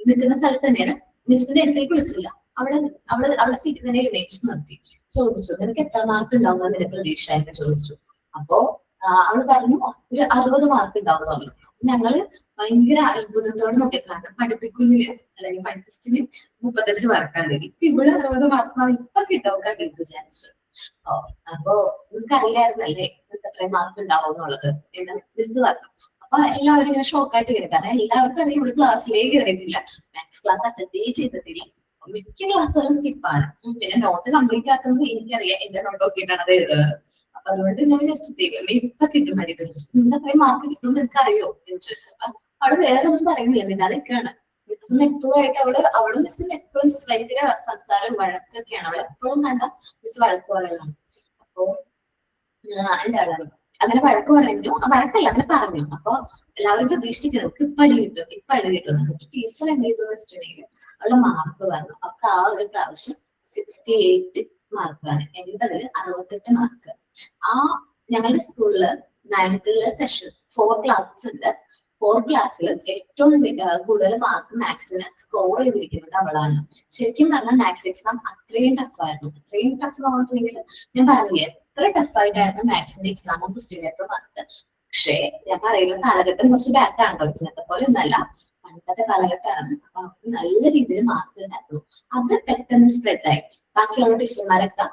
നിൽക്കുന്ന സ്ഥലത്ത് തന്നെയാണ്. മിസ്സിന്റെ അടുത്തേക്ക് വിളിച്ചില്ല. അവളുടെ സീറ്റിൽ തന്നെ എഴുന്നേപ്പിച്ച് നിർത്തി. ചോദിച്ചു നിനക്ക് എത്ര മാർക്ക് ഉണ്ടാവുന്ന നിന്റെ പ്രതീക്ഷ എന്ന് ചോദിച്ചു. അപ്പോ അവള് പറഞ്ഞു ഒരു 60 മാർക്ക് ഉണ്ടാവും പറഞ്ഞു. ഞങ്ങള് ഭയങ്കര അത്ഭുതത്തോടെ നോക്കി. കാരണം പഠിപ്പിക്കുന്നില്ല അല്ലെങ്കിൽ പഠിപ്പിച്ചിന് 35 മാർക്കാണ്. ഇപ്പൊ ഇവിടെ 60 മാർക്ക് ഇപ്പൊ കിട്ടുമൊക്കെ വിചാരിച്ചു. അപ്പൊ നിനക്കറിയായിരുന്നല്ലേ നിനക്ക് എത്രയും മാർക്ക് ഉണ്ടാവും എന്നുള്ളത് എന്ന് മിസ് പറഞ്ഞു. അപ്പൊ എല്ലാവരും ഇങ്ങനെ ഷോക്കായിട്ട് കയറി. കാരണം എല്ലാവർക്കും അറിയാം ഇവിടെ ക്ലാസ്സിലേ കയറിയിട്ടില്ല, മാത്സ് ക്ലാസ് അറ്റൻഡേ ചെയ്തിട്ടില്ല. മിക്ക ക്ലാസ്സുകളും സ്കിപ്പാണ്. പിന്നെ നോട്ട് കംപ്ലീറ്റ് ആക്കുന്നത് എനിക്കറിയാം, എന്റെ നോട്ട് നോക്കിയിട്ടാണ് അത് എഴുതുന്നത്. അപ്പൊ അതുകൊണ്ട് ഞാൻ വിചാരിച്ചിട്ടേ ഇപ്പൊ കിട്ടും വേണ്ടി ചോദിച്ചു. അത്രയും മാർക്ക് കിട്ടുമെന്ന് എനിക്കറിയോ എന്ന് ചോദിച്ചപ്പോ അവള് വേറെ ഒന്നും പറയുന്നില്ല. പിന്നെ അതൊക്കെയാണ് മിസ്സിന് എപ്പോഴും ആയിട്ട് അവളും മിസ്സിന് എപ്പോഴും ഭയങ്കര സംസാരം വഴക്കൊക്കെയാണ്. അവൾ എപ്പോഴും കണ്ട മിസ് വഴക്ക് പറയലാണ്. അപ്പൊ എന്താണ് അങ്ങനെ വഴക്ക് പറഞ്ഞു, വഴക്കല്ല അങ്ങനെ പറഞ്ഞു. അപ്പൊ എല്ലാവരും പ്രതീക്ഷിക്കണം ഇപ്പൊ അടി കിട്ടും. ടീച്ചർ എന്ത് ചെയ്തു വെച്ചിട്ടുണ്ടെങ്കിൽ അവളുടെ മാർക്ക് പറഞ്ഞു. അവർക്ക് ആ ഒരു പ്രാവശ്യം 68 മാർക്കാണ്. 80-ൽ 68 മാർക്ക്. ആ ഞങ്ങളുടെ സ്കൂളില് 9th സെഷൻ 4 ക്ലാസ്സസ് ഉണ്ട്. 4 ക്ലാസ്സിലും ഏറ്റവും കൂടുതൽ മാർക്ക് മാത്സിന് സ്കോർ ചെയ്തിരിക്കുന്നത് അവളാണ്. ശരിക്കും പറഞ്ഞാൽ മാത്സ് എക്സാം അത്രയും ടഫായിരുന്നു. അത്രയും ടഫ് പറഞ്ഞിട്ടുണ്ടെങ്കിൽ ഞാൻ പറഞ്ഞില്ലേ എത്ര ടഫായിട്ടായിരുന്നു മാത്സിന്റെ എക്സാമും ക്വസ്റ്റ്യൻ പേപ്പർ മാർക്ക്. പക്ഷേ ഞാൻ പറയുന്ന കാലഘട്ടം കുറച്ച് ബാക്കാണല്ലോ, ഇന്നത്തെ പോലെ ഒന്നല്ല, പണ്ടത്തെ കാലഘട്ടമാണ്. അപ്പൊ അവർക്ക് നല്ല രീതിയിൽ മാർക്ക് ഉണ്ടായിരുന്നു. അത് പെട്ടെന്ന് സ്പ്രെഡായി. ബാക്കിയുള്ള ടീച്ചർമാരൊക്കെ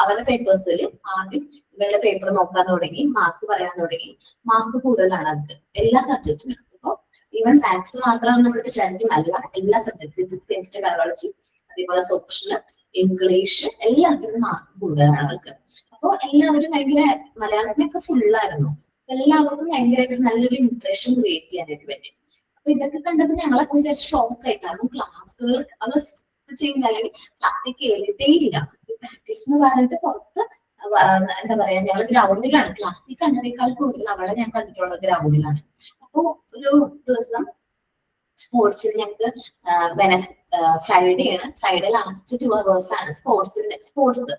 അവരുടെ പേപ്പേഴ്സിൽ ആദ്യം ഇവരുടെ പേപ്പർ നോക്കാൻ തുടങ്ങി, മാർക്ക് പറയാൻ തുടങ്ങി. മാർക്ക് കൂടുതലാണ് അവർക്ക് എല്ലാ സബ്ജക്റ്റിനും. അപ്പൊ ഈവൻ മാത്സ് മാത്രമാണ് നമ്മൾ വിചാരിക്കും, അല്ല എല്ലാ സബ്ജക്ട് ഫിസിക്സ്, കെമിസ്ട്രി, ബയോളജി, അതേപോലെ സോഷ്യൽ, ഇംഗ്ലീഷ് എല്ലാത്തിനും മാർക്ക് കൂടുതലാണ് അവർക്ക്. അപ്പൊ എല്ലാവരും ഭയങ്കര മലയാളത്തിനൊക്കെ ഫുള്ളായിരുന്നു. എല്ലാവർക്കും ഭയങ്കരമായിട്ട് നല്ലൊരു ഇംപ്രഷൻ ക്രിയേറ്റ് ചെയ്യാനായിട്ട് പറ്റും. അപ്പൊ ഇതൊക്കെ കണ്ടപ്പോൾ ഞങ്ങളൊക്കെ വിചാരിച്ച് ഷോക്കായി. കാരണം ക്ലാസ്സുകൾ അവർ ചെയ്യുന്ന അല്ലെങ്കിൽ ക്ലാസ്സിൽ കേറിയിട്ടേ ഇല്ല. പ്രാക്ടീസ് എന്ന് പറഞ്ഞിട്ട് പുറത്ത് എന്താ പറയാ ഞങ്ങൾ ഗ്രൗണ്ടിലാണ്. ക്ലാസ്സിൽ കണ്ടതിനേക്കാൾ കൂടുതൽ അവളെ ഞാൻ കണ്ടിട്ടുള്ളത് ഗ്രൗണ്ടിലാണ്. അപ്പൊ ഒരു ദിവസം സ്പോർട്സിൽ ഞങ്ങൾക്ക് ഫ്രൈഡേ ആണ്. ഫ്രൈഡേ ലാസ്റ്റ് 2 hours ആണ് സ്പോർട്സ്.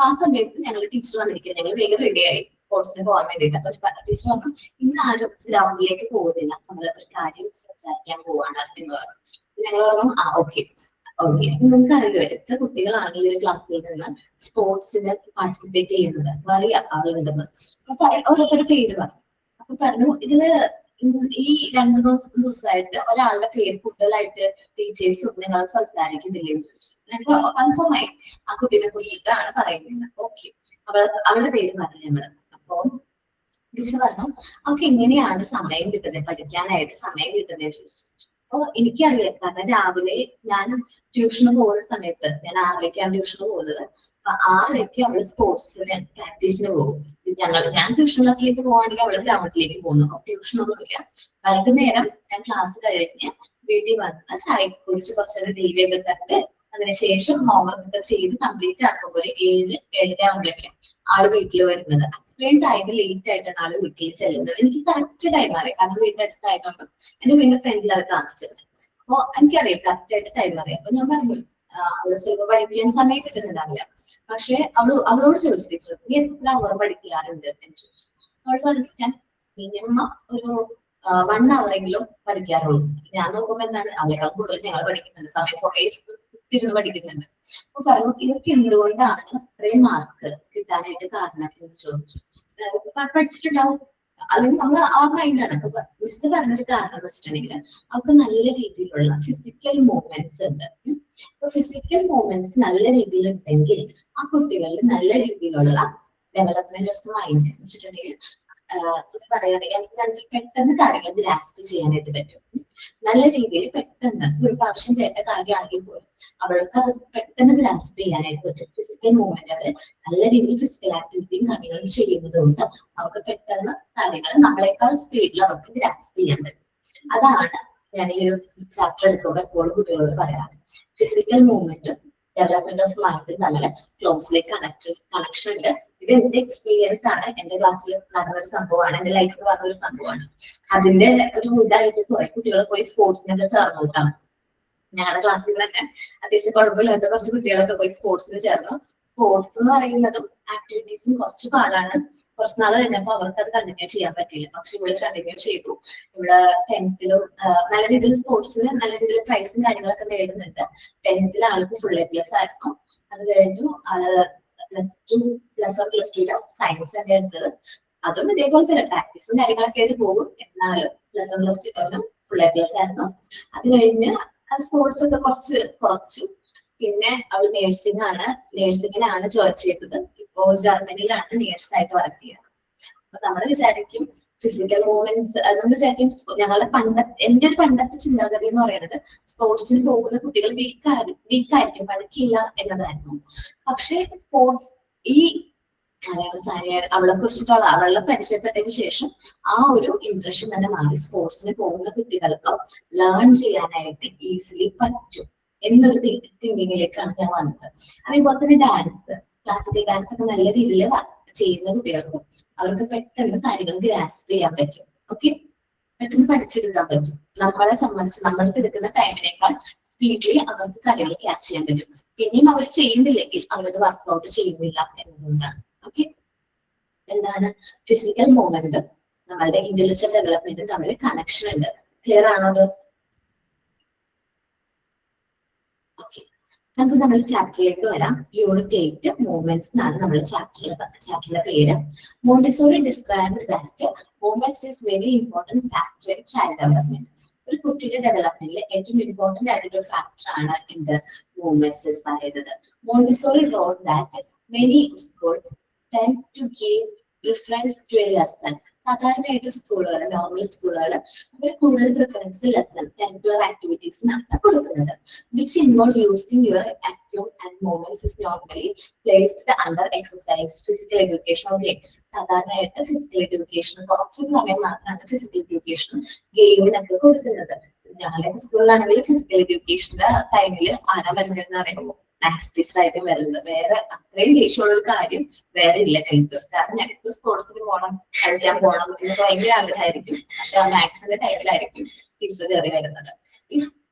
ആ സമയത്ത് ഞങ്ങൾ ടീച്ചർ വന്നിരിക്കുന്നത്. ഞങ്ങൾ വേഗം റെഡിയായി സ്പോർട്സിന് പോകാൻ വേണ്ടിയിട്ട്. അപ്പൊ ടീച്ചർ പറഞ്ഞു ഇന്ന് ആരും ഗ്രൗണ്ടിലേക്ക് പോകുന്നില്ല, നമ്മൾ ഒരു കാര്യം സംസാരിക്കാൻ പോവാണ് എന്ന് പറഞ്ഞു. ഞങ്ങൾ പറഞ്ഞു ഓക്കെ. നിങ്ങൾക്ക് അറിയോ എത്ര കുട്ടികളാണ് ഈ ഒരു ക്ലാസ്സിൽ നിന്ന് സ്പോർട്സിന് പാർട്ടിസിപ്പേറ്റ് ചെയ്യുന്നത്? അറിയാം ആളുണ്ടെന്ന്. അപ്പൊ ഓരോരുത്തരുടെ പേര് പറഞ്ഞു. അപ്പൊ പറഞ്ഞു ഇതില് ഈ 2 ദിവസമായിട്ട് ഒരാളുടെ പേര് കൂടുതലായിട്ട് ടീച്ചേഴ്സും നിങ്ങൾ സംസാരിക്കുന്നില്ലേ എന്ന് ചോദിച്ചു. ഞങ്ങൾ കൺഫേം ആയി ആ കുട്ടീനെ കുറിച്ചിട്ടാണ് പറയുന്നത്. ഓക്കെ, അവളുടെ പേര് പറഞ്ഞു ഞങ്ങള്. അപ്പൊ ടീച്ചർ പറഞ്ഞു അവർക്ക് എങ്ങനെയാണ് സമയം കിട്ടുന്നത്, പഠിക്കാനായിട്ട് സമയം കിട്ടുന്നത് ചോദിച്ചു. അപ്പൊ എനിക്കറിയാം, കാരണം രാവിലെ ഞാൻ ട്യൂഷന് പോകുന്ന സമയത്ത്, ഞാൻ 6:00-ക്കാണ് ട്യൂഷന് പോകുന്നത്. അപ്പൊ 6:00-ക്ക് അവള് സ്പോർട്സിന് പ്രാക്ടീസിന് പോകും. ഞാൻ ട്യൂഷൻ ക്ലാസ്സിലേക്ക് പോവാണെങ്കിൽ അവള് ഗ്രൗണ്ടിലേക്ക് പോകുന്നു. അപ്പൊ ട്യൂഷനൊന്നുമില്ല. വൈകുന്നേരം ഞാൻ ക്ലാസ് കഴിഞ്ഞ് വീട്ടിൽ വന്ന് ചായ കുടിച്ച് കുറച്ചൊരു ടി വി ഒക്കെ കണ്ട് അതിനുശേഷം ഹോംവർക്ക് ഒക്കെ ചെയ്ത് കംപ്ലീറ്റ് ആക്കുമ്പോൾ 7-7:30 ആകുമ്പോഴേക്കും ആള് വീട്ടിൽ വരുന്നത്. അത്രയും ടൈം ലേറ്റ് ആയിട്ടാണ് ആള് വീട്ടിൽ ചെല്ലുന്നത്. എനിക്ക് കറക്റ്റ് ടൈം അറിയാം, കാരണം വീടിന്റെ അടുത്തായതുകൊണ്ട് എന്റെ വീടിന്റെ ഫ്രണ്ടിലാണ് താമസിച്ചത്. അപ്പൊ എനിക്കറിയാം കറക്റ്റ് ആയിട്ട് ടൈം അറിയാം. അപ്പൊ ഞാൻ പറഞ്ഞു അവള് ചിലപ്പോൾ പഠിക്കാൻ സമയം കിട്ടുന്നുണ്ടാവില്ല. പക്ഷെ അവളോട് ചോദിച്ചു ടീച്ചർ നീ എത്ര അവർ പഠിക്കാറുണ്ട് എന്ന് ചോദിച്ചു. അവൾ പറഞ്ഞു ഞാൻ മിനിമം ഒരു 1 hour എങ്കിലും പഠിക്കാറുള്ളൂ. ഞാൻ നോക്കുമ്പോ എന്താണ് അവരെക്കാൾ കൂടുതൽ ഞങ്ങൾ പഠിക്കുന്നുണ്ട്, സമയം കുറെ തിരിഞ്ഞ് പഠിക്കുന്നുണ്ട്. അപ്പൊ പറഞ്ഞു ഇതൊക്കെ എന്തുകൊണ്ടാണ് ഇത്രയും മാർക്ക് കിട്ടാനായിട്ട് കാരണം എന്ന് ചോദിച്ചു. പഠിച്ചിട്ടുണ്ടാവും, അതിന് നമ്മൾ ആ മൈൻഡാണ്. അപ്പൊ മിസ് പറഞ്ഞൊരു കാരണം എന്ന് വെച്ചിട്ടുണ്ടെങ്കിൽ അവർക്ക് നല്ല രീതിയിലുള്ള ഫിസിക്കൽ മൂവ്മെന്റ്സ് ഉണ്ട്. അപ്പൊ ഫിസിക്കൽ മൂവ്മെന്റ്സ് നല്ല രീതിയിൽ ഉണ്ടെങ്കിൽ ആ കുട്ടികളിൽ നല്ല രീതിയിലുള്ള ഡെവലപ്മെന്റ് ഓഫ് മൈൻഡ് എന്ന് വെച്ചിട്ടുണ്ടെങ്കിൽ പറയുകയാണെങ്കിൽ പെട്ടെന്ന് കാര്യങ്ങൾ ഗ്രാസ്പ് ചെയ്യാനായിട്ട് പറ്റും. നല്ല രീതിയിൽ പെട്ടെന്ന് ഒരു പ്രാവശ്യം കേട്ട കാര്യമാണെങ്കിൽ പോലും അവൾക്ക് അത് പെട്ടെന്ന് ഗ്രാസ്പ് ചെയ്യാനായിട്ട് പറ്റും. ഫിസിക്കൽ മൂവ്മെന്റ് അവര് നല്ല രീതിയിൽ ഫിസിക്കൽ ആക്ടിവിറ്റിയും കാര്യങ്ങളും ചെയ്യുന്നത് കൊണ്ട് അവർക്ക് പെട്ടെന്ന് കാര്യങ്ങൾ നമ്മളെക്കാൾ സ്പീഡിൽ അവർക്ക് ഗ്രാസ്പ് ചെയ്യാൻ പറ്റും. അതാണ് ഞാൻ ഈ ഒരു ചാപ്റ്റർ എടുക്കുമ്പോൾ എപ്പോഴും കുട്ടികളോട് പറയാറ്. Physical movement development of mind തമ്മിൽ ക്ലോസ്ലി കണക്ഷൻ ഉണ്ട്. ഇത് എന്റെ എക്സ്പീരിയൻസ് ആണ്, എന്റെ ക്ലാസ്സിൽ നടന്നൊരു സംഭവമാണ്, എന്റെ ലൈഫിൽ നടന്നൊരു സംഭവമാണ്. അതിന്റെ ഒരു ഇതായിട്ട് കുറെ കുട്ടികൾ പോയി സ്പോർട്സിനൊക്കെ ചേർന്നു കിട്ടാണ്. ഞങ്ങളുടെ ക്ലാസ്സിൽ തന്നെ അത്യാവശ്യം കുഴപ്പമില്ലാത്ത കുറച്ച് കുട്ടികളൊക്കെ പോയി സ്പോർട്സിന് ചേർന്നു. സ്പോർട്സ് എന്ന് പറയുന്നതും ആക്ടിവിറ്റീസും കുറച്ച് പാടാണ്. കുറച്ച് നാൾ കഴിഞ്ഞപ്പോൾ അവർക്ക് അത് കണ്ടിന്യൂ ചെയ്യാൻ പറ്റില്ല. പക്ഷെ ഇവിടെ കണ്ടിന്യൂ ചെയ്തു. ഇവിടെ 10th നല്ല രീതിയിൽ സ്പോർട്സിന് നല്ല രീതിയിൽ പ്രൈസും കാര്യങ്ങളൊക്കെ നേടുന്നുണ്ട്. 10th ആൾക്ക് ഫുൾ A+ ആയിരുന്നു. അത് കഴിഞ്ഞു ആള് +2 സയൻസ് തന്നെ എടുത്തത്. അതും ഇതേപോലെ തന്നെ പ്രാക്ടീസും കാര്യങ്ങളൊക്കെ ആയിട്ട് പോകും. എന്നാലും +1 +2 ഫുൾ A+ ആയിരുന്നു. അത് കഴിഞ്ഞ് സ്പോർട്സ് ഒക്കെ കുറച്ചു. പിന്നെ അവള് നേഴ്സിംഗിനാണ് ജോയിൻ ചെയ്തത്. ഇപ്പോ ജർമ്മനിയിലാണ് നേഴ്സായിട്ട് വർക്ക് ചെയ്യുന്നത്. അപ്പൊ നമ്മൾ വിചാരിക്കും ഫിസിക്കൽ മൂവ്മെന്റ്സ്, നമ്മൾ വിചാരിക്കും എന്റെ ഒരു പണ്ടത്തെ ചിന്താഗതി എന്ന് പറയുന്നത് സ്പോർട്സിന് പോകുന്ന കുട്ടികൾ വീക്കായിരിക്കും, പഠിക്കില്ല എന്നതായിരുന്നു. പക്ഷെ സ്പോർട്സ് ഈ അവളെ കുറിച്ചിട്ടുള്ള അവളെ പരിചയപ്പെട്ടതിന് ശേഷം ആ ഒരു ഇംപ്രഷൻ തന്നെ മാറി. സ്പോർട്സിന് പോകുന്ന കുട്ടികൾക്ക് ലേൺ ചെയ്യാനായിട്ട് ഈസിലി പറ്റും എന്നൊരു തിങ്കിങ്ങിലേക്കാണ് ഞാൻ വന്നത്. അതേപോലെ തന്നെ ക്ലാസിക്കൽ ഡാൻസ് ഒക്കെ നല്ല രീതിയിൽ ചെയ്യുന്ന കുട്ടികൾക്കും അവർക്ക് പെട്ടെന്ന് കാര്യങ്ങൾ ഗ്രാസ്പ് ചെയ്യാൻ പറ്റും. ഓക്കെ, പെട്ടെന്ന് പഠിച്ചെടുക്കാൻ പറ്റും. നമ്മളെ സംബന്ധിച്ച് നമ്മൾക്ക് എടുക്കുന്ന ടൈമിനേക്കാൾ സ്പീഡിൽ അവർക്ക് കാര്യങ്ങൾ ക്യാച്ച് ചെയ്യാൻ പറ്റും. പിന്നെയും അവർ ചെയ്യുന്നില്ലെങ്കിൽ അവരത് വർക്ക്ഔട്ട് ചെയ്യുന്നില്ല എന്നതുകൊണ്ടാണ്. ഓക്കെ, എന്താണ് ഫിസിക്കൽ മൂവ്മെന്റ് നമ്മളുടെ ഇന്റലിജന്റ് ഡെവലപ്മെന്റ് തമ്മിൽ കണക്ഷൻ ഉണ്ട്. ക്ലിയർ ആണോ അത്? ഓക്കെ, നമുക്ക് നമ്മുടെ ചാപ്റ്ററിലേക്ക് വരാം. യൂണിറ്റ് 8 മൂവ്മെന്റ്സ് എന്നാണ് നമ്മുടെ ചാപ്റ്ററിന്റെ പേര്. Montessori described that movements is very important factor in child development. ഒരു കുട്ടിയുടെ ഡെവലപ്മെന്റിൽ ഏറ്റവും ഇമ്പോർട്ടന്റ് ആയിട്ടുള്ള ഫാക്ടർ ആണ് എന്ത്? മൂവ്മെന്റ്സ് പറയുന്നത്. Montessori wrote that many school tend to give preference to a lesson. സാധാരണയായിട്ട് സ്കൂളുകൾ, നോർമൽ സ്കൂളുകൾ അവർ കൂടുതൽ പ്രിഫറൻസ് ലെസൺ ആക്ടിവിറ്റീസിനാണ് കൊടുക്കുന്നത്. Which involve using your active and movements is normally placed under exercise physical education. Okay, സാധാരണയായിട്ട് physical education കുറച്ച് സമയം മാത്രമാണ് physical education ഗെയിമിനൊക്കെ കൊടുക്കുന്നത്. ഞങ്ങളുടെ സ്കൂളിലാണെങ്കിൽ ഫിസിക്കൽ എഡ്യൂക്കേഷന്റെ ടൈമിൽ ആരാ വരുന്നതെന്ന് അറിയുമ്പോൾ മാത്സ് ടീച്ചറായിട്ടും വരുന്നത്. വേറെ അത്രയും ദേഷ്യമുള്ള ഒരു കാര്യം വേറെ ഇല്ല എനിക്ക്. കാരണം ഞങ്ങൾക്ക് സ്പോർട്സിന് പോകണം, കളിക്കാൻ പോകണം എന്നൊക്കെ ഭയങ്കര ആഗ്രഹമായിരിക്കും. പക്ഷെ ആ മാത്സിന്റെ ടൈമിലായിരിക്കും ടീച്ചർ കയറി വരുന്നത്. If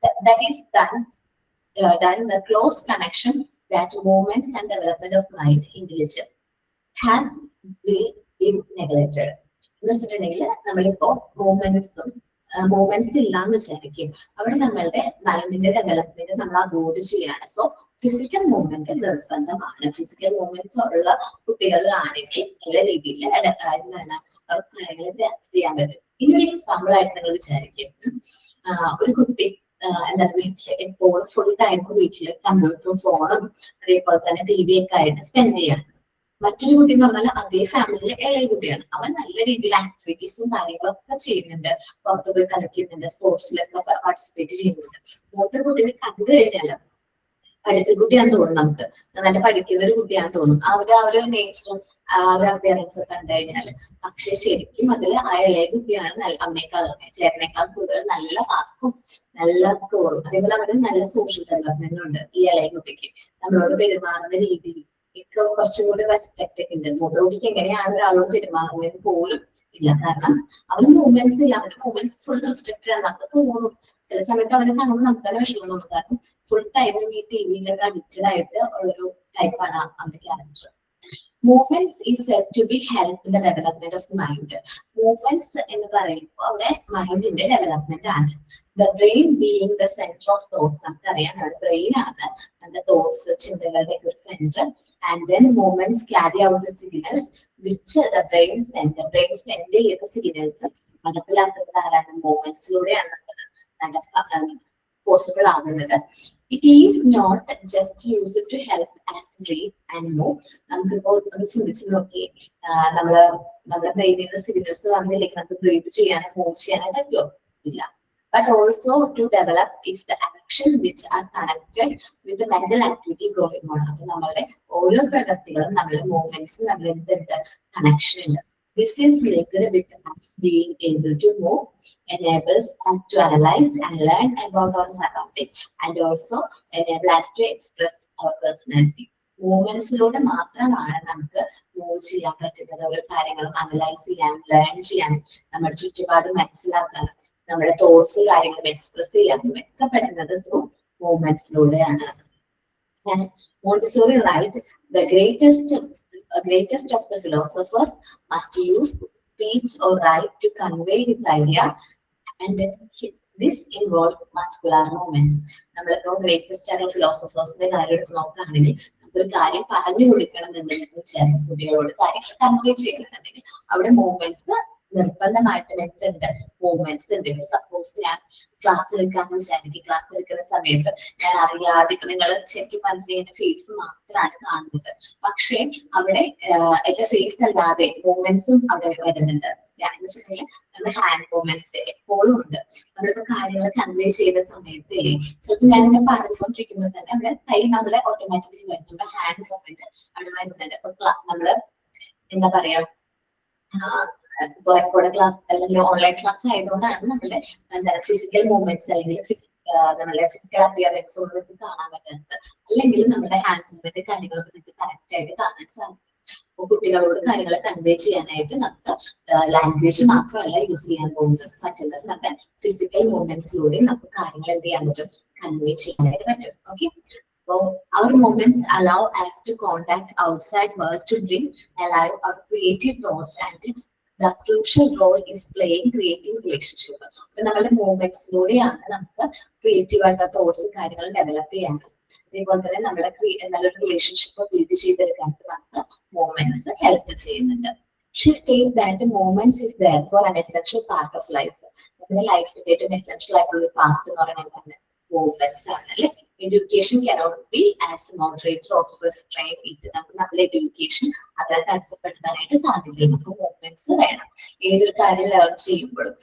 that is done the close connection that movements and development of mind intelligence has been neglected. എന്ന് വെച്ചിട്ടുണ്ടെങ്കിൽ നമ്മളിപ്പോ മൂവ്മെന്റ്സ് ഇല്ലാന്ന് വിചാരിക്കും, അവിടെ നമ്മളുടെ മൈൻഡിന്റെ ഡെവലപ്മെന്റ് നമ്മൾ അവോയ്ഡ് ചെയ്യാണ്. സോ ഫിസിക്കൽ മൂവ്മെന്റ് നിർബന്ധമാണ്. ഫിസിക്കൽ മൂവ്മെന്റ്സ് ഉള്ള കുട്ടികളാണെങ്കിൽ നല്ല രീതിയിൽ എന്താണ് അവർക്ക് കാര്യങ്ങൾ ഗ്രാസ്പ് ചെയ്യാൻ പറ്റും. ഇനി ഒരു എക്സാമ്പിൾ ആയിട്ട് നിങ്ങൾ വിചാരിക്കും, ഒരു കുട്ടി എന്താണ് വീട്ടില് എപ്പോഴും ഫുൾ ടൈം വീട്ടില് കമ്പ്യൂട്ടറും ഫോണും അതേപോലെ തന്നെ TV ഒക്കെ ആയിട്ട് സ്പെൻഡ് ചെയ്യണം. മറ്റൊരു കുട്ടി എന്ന് പറഞ്ഞാൽ അതേ ഫാമിലിയിലെ ഇളയ കുട്ടിയാണ്. അവൻ നല്ല രീതിയിൽ ആക്ടിവിറ്റീസും കാര്യങ്ങളൊക്കെ ചെയ്യുന്നുണ്ട്, പുറത്തു പോയി കളിക്കുന്നുണ്ട്, സ്പോർട്സിലൊക്കെ പാർട്ടിസിപ്പേറ്റ് ചെയ്യുന്നുണ്ട്. മൂത്ത കുട്ടീനെ കണ്ടു കഴിഞ്ഞാൽ പഠിത്ത കുട്ടിയാന്ന് തോന്നും, നമുക്ക് നല്ല പഠിക്കുന്ന ഒരു കുട്ടിയാന്ന് തോന്നും ആ ഒരു നേച്ചറും ആ ഒരു അപ്പിയറൻസ് കണ്ടു കഴിഞ്ഞാൽ. പക്ഷെ ശരിക്കും അതിൽ ആ ഇളയ കുട്ടിയാണ് ചേട്ടനേക്കാൾ കൂടുതൽ നല്ല മാർക്കും നല്ല സ്കോറും അതേപോലെ അവന് നല്ല സോഷ്യൽ ഡെവലപ്മെന്റും ഉണ്ട്. ഈ ഇളയ കുട്ടിക്ക് നമ്മളോട് പെരുമാറുന്ന രീതി ഒക്കെ കുറച്ചും കൂടി റെസ്പെക്ട് ഒക്കെ ഉണ്ട്. മൂത്ത കുട്ടിക്ക് എങ്ങനെയാണ് ഒരാളോട് പെരുമാറുന്നതിന് പോലും ഇല്ല. കാരണം അവന് മൂവ്മെന്റ്സ് ഇല്ല, അവന്റെ മൂവ്മെന്റ്സ് ഫുൾ റെസ്ട്രിക്റ്റഡ് ആണ്. നമുക്ക് തോന്നും ചില സമയത്ത് അവനെ കാണുമ്പോൾ നമുക്ക് തന്നെ വിഷമം തോന്നും. കാരണം ഫുൾ ടൈമും ഈ TV-യിലൊക്കെ അഡിക്റ്റഡ് ആയിട്ട് ഉള്ളൊരു ടൈപ്പാണ് അവന്റെ character. Movements is said to be help in the development of mind. Movements എന്ന് പറയുമ്പോൾ അവിടെ മൈൻഡിന്റെ ഡെവലപ്മെന്റ് ആണ്. The brain being the center of thought. നമുക്കറിയാം നമ്മുടെ ബ്രെയിൻ ആണ് നമ്മുടെ തോട്ട്സ് ചിന്തകളുടെ ഒരു centre. And then movements carry out the signals which the brain send ചെയ്യുന്ന സിഗ്നൽസ് നടപ്പിലാക്കുന്നത് ആരാണ്? മൂവ്മെന്റ്സിലൂടെയാണ് പോസിബിൾ ആകുന്നത്. It is not just used to help us breathe and move. നമുക്കിപ്പോ ഒന്ന് ചിന്തിച്ച് നോക്കി, നമ്മുടെ ബ്രെയിനിന്റെ സിഗ്നൽസ് വന്നില്ലെങ്കിൽ നമുക്ക് ബ്രീത്ത് ചെയ്യാനോ മൂവ് ചെയ്യാനോ പറ്റുമോ? ഇല്ല. But also to develop if the actions which are connected with the mental activity going on. അപ്പൊ നമ്മളുടെ ഓരോ പ്രവൃത്തികളും നമ്മുടെ മൂവ്മെന്റ്സ് നമ്മൾ എന്തുണ്ട് കണക്ഷൻ ഉണ്ട്. This is linked with us being able to move, enables us to analyze and learn about our surrounding, and also enable us to express our personality. മൂവ്മെന്റ്സിലൂടെ മാത്രമാണ് നമുക്ക് മൂവ് ചെയ്യാൻ പറ്റുന്നത്, ഓരോ കാര്യങ്ങളും അനലൈസ് ചെയ്യാൻ, ലേൺ ചെയ്യാൻ, നമ്മുടെ ചുറ്റുപാട് മനസ്സിലാക്കാൻ, നമ്മുടെ തോട്ട്സ് കാര്യങ്ങളും എക്സ്പ്രസ് ചെയ്യാനും ഒക്കെ പറ്റുന്നത് through മൂവ്മെന്റ്സിലൂടെയാണ്. Montessori writes, the greatest of the philosophers must use speech or write to convey his idea, and this involves muscular movements. നമ്മളിപ്പോ ഗ്രേറ്റസ്റ്റ് ആയിട്ടുള്ള ഫിലോസഫേഴ്സിന്റെ കാര്യം എടുത്ത് നോക്കുകയാണെങ്കിൽ നമുക്കൊരു കാര്യം പറഞ്ഞു കൊടുക്കണമെന്നുണ്ടെങ്കിൽ കുട്ടികളോട് കാര്യങ്ങൾ കൺവേ ചെയ്യണമെന്നുണ്ടെങ്കിൽ അവിടെ മൂവ്മെന്റ്സ് നിർബന്ധമായിട്ടും എന്തുണ്ട്, മൂവ്മെന്റ്സ് ഉണ്ട്. സപ്പോസ് ഞാൻ ക്ലാസ് എടുക്കാന്ന് വിചാരിക്കും, ക്ലാസ് എടുക്കുന്ന സമയത്ത് ഞാൻ അറിയാതെ ഇപ്പൊ നിങ്ങൾ ശരിക്കും പറഞ്ഞ എന്റെ ഫേസ് മാത്രമാണ് കാണുന്നത്, പക്ഷെ അവിടെ എന്റെ ഫേസ് അല്ലാതെ മൂവ്മെന്റ്സും അവിടെ വരുന്നുണ്ട്. എന്ന് വെച്ചിട്ടുണ്ടെങ്കിൽ നമ്മുടെ ഹാൻഡ് മൂവ്മെന്റ്സ് എപ്പോഴും ഉണ്ട്. നമ്മളിപ്പോ കാര്യങ്ങൾ കൺവേ ചെയ്ത സമയത്ത് ചിലപ്പോൾ ഞാനിങ്ങനെ പറഞ്ഞുകൊണ്ടിരിക്കുമ്പോൾ തന്നെ അവിടെ കൈ നമ്മളെ ഓട്ടോമാറ്റിക്കലി വരും, നമ്മുടെ ഹാൻഡ് മൂവ്മെന്റ് അവിടെ വരുന്നുണ്ട്. അപ്പൊ നമ്മള് എന്താ പറയാ, ക്ലാസ് അല്ലെങ്കിൽ ഓൺലൈൻ ക്ലാസ് ആയതുകൊണ്ടാണ് നമ്മുടെ എന്താണ് ഫിസിക്കൽ മൂവ്മെന്റ്സ് അല്ലെങ്കിൽ നമ്മുടെ ഫിസിക്കൽ അപ്പിയറൻസ് കൊണ്ട് നിങ്ങൾക്ക് കാണാൻ പറ്റുന്നത്. അല്ലെങ്കിൽ നമ്മുടെ ഹാൻഡ് മൂവ്മെന്റ് കാര്യങ്ങളൊക്കെ നിങ്ങൾക്ക് കറക്റ്റ് ആയിട്ട് കാണാൻ സാധിക്കും. അപ്പോൾ കുട്ടികളോട് കാര്യങ്ങൾ കൺവേ ചെയ്യാനായിട്ട് നമുക്ക് ലാംഗ്വേജ് മാത്രമല്ല യൂസ് ചെയ്യാൻ പറ്റുന്നത്, നമ്മുടെ ഫിസിക്കൽ മൂവ്മെന്റ്സിലൂടെ നമുക്ക് കാര്യങ്ങൾ എന്ത് ചെയ്യാൻ പറ്റും, കൺവേ ചെയ്യാനായിട്ട് പറ്റും. Okay, so our movements allow us to contact outside world to bring alive our creative thoughts, and the crucial role is playing creative relationship. അപ്പൊ നമ്മുടെ മൂവ്മെന്റ്സിലൂടെയാണ് നമുക്ക് ക്രിയേറ്റീവ് ആയിട്ടുള്ള തോട്ട്സ് കാര്യങ്ങൾ ഡെവലപ്പ് ചെയ്യാനും അതേപോലെ തന്നെ നമ്മുടെ നല്ലൊരു റിലേഷൻഷിപ്പ് ബിൽഡ് ചെയ്തെടുക്കാനായിട്ട് നമുക്ക് മൂവ്മെന്റ്സ് ഹെൽപ്പ് ചെയ്യുന്നുണ്ട്. She states that movements is therefore an essential part of life. നമ്മുടെ ലൈഫിന്റെ ഏറ്റവും എസെൻഷ്യൽ ആയിട്ടുള്ള ഒരു പാർട്ട് എന്ന് പറയുന്നത് എന്താണ്, മൂവ്മെന്റ്സ് ആണ് അല്ലെ. Education cannot be as moderator or restraint. ഇത് നമുക്ക് നമ്മുടെ എഡ്യൂക്കേഷൻ അതിനെ തടസ്സപ്പെടുത്താനായിട്ട് സാധിക്കില്ല. നമുക്ക് മൂവ്മെന്റ്സ് വേണം. ഏതൊരു കാര്യം ലേൺ ചെയ്യുമ്പോഴും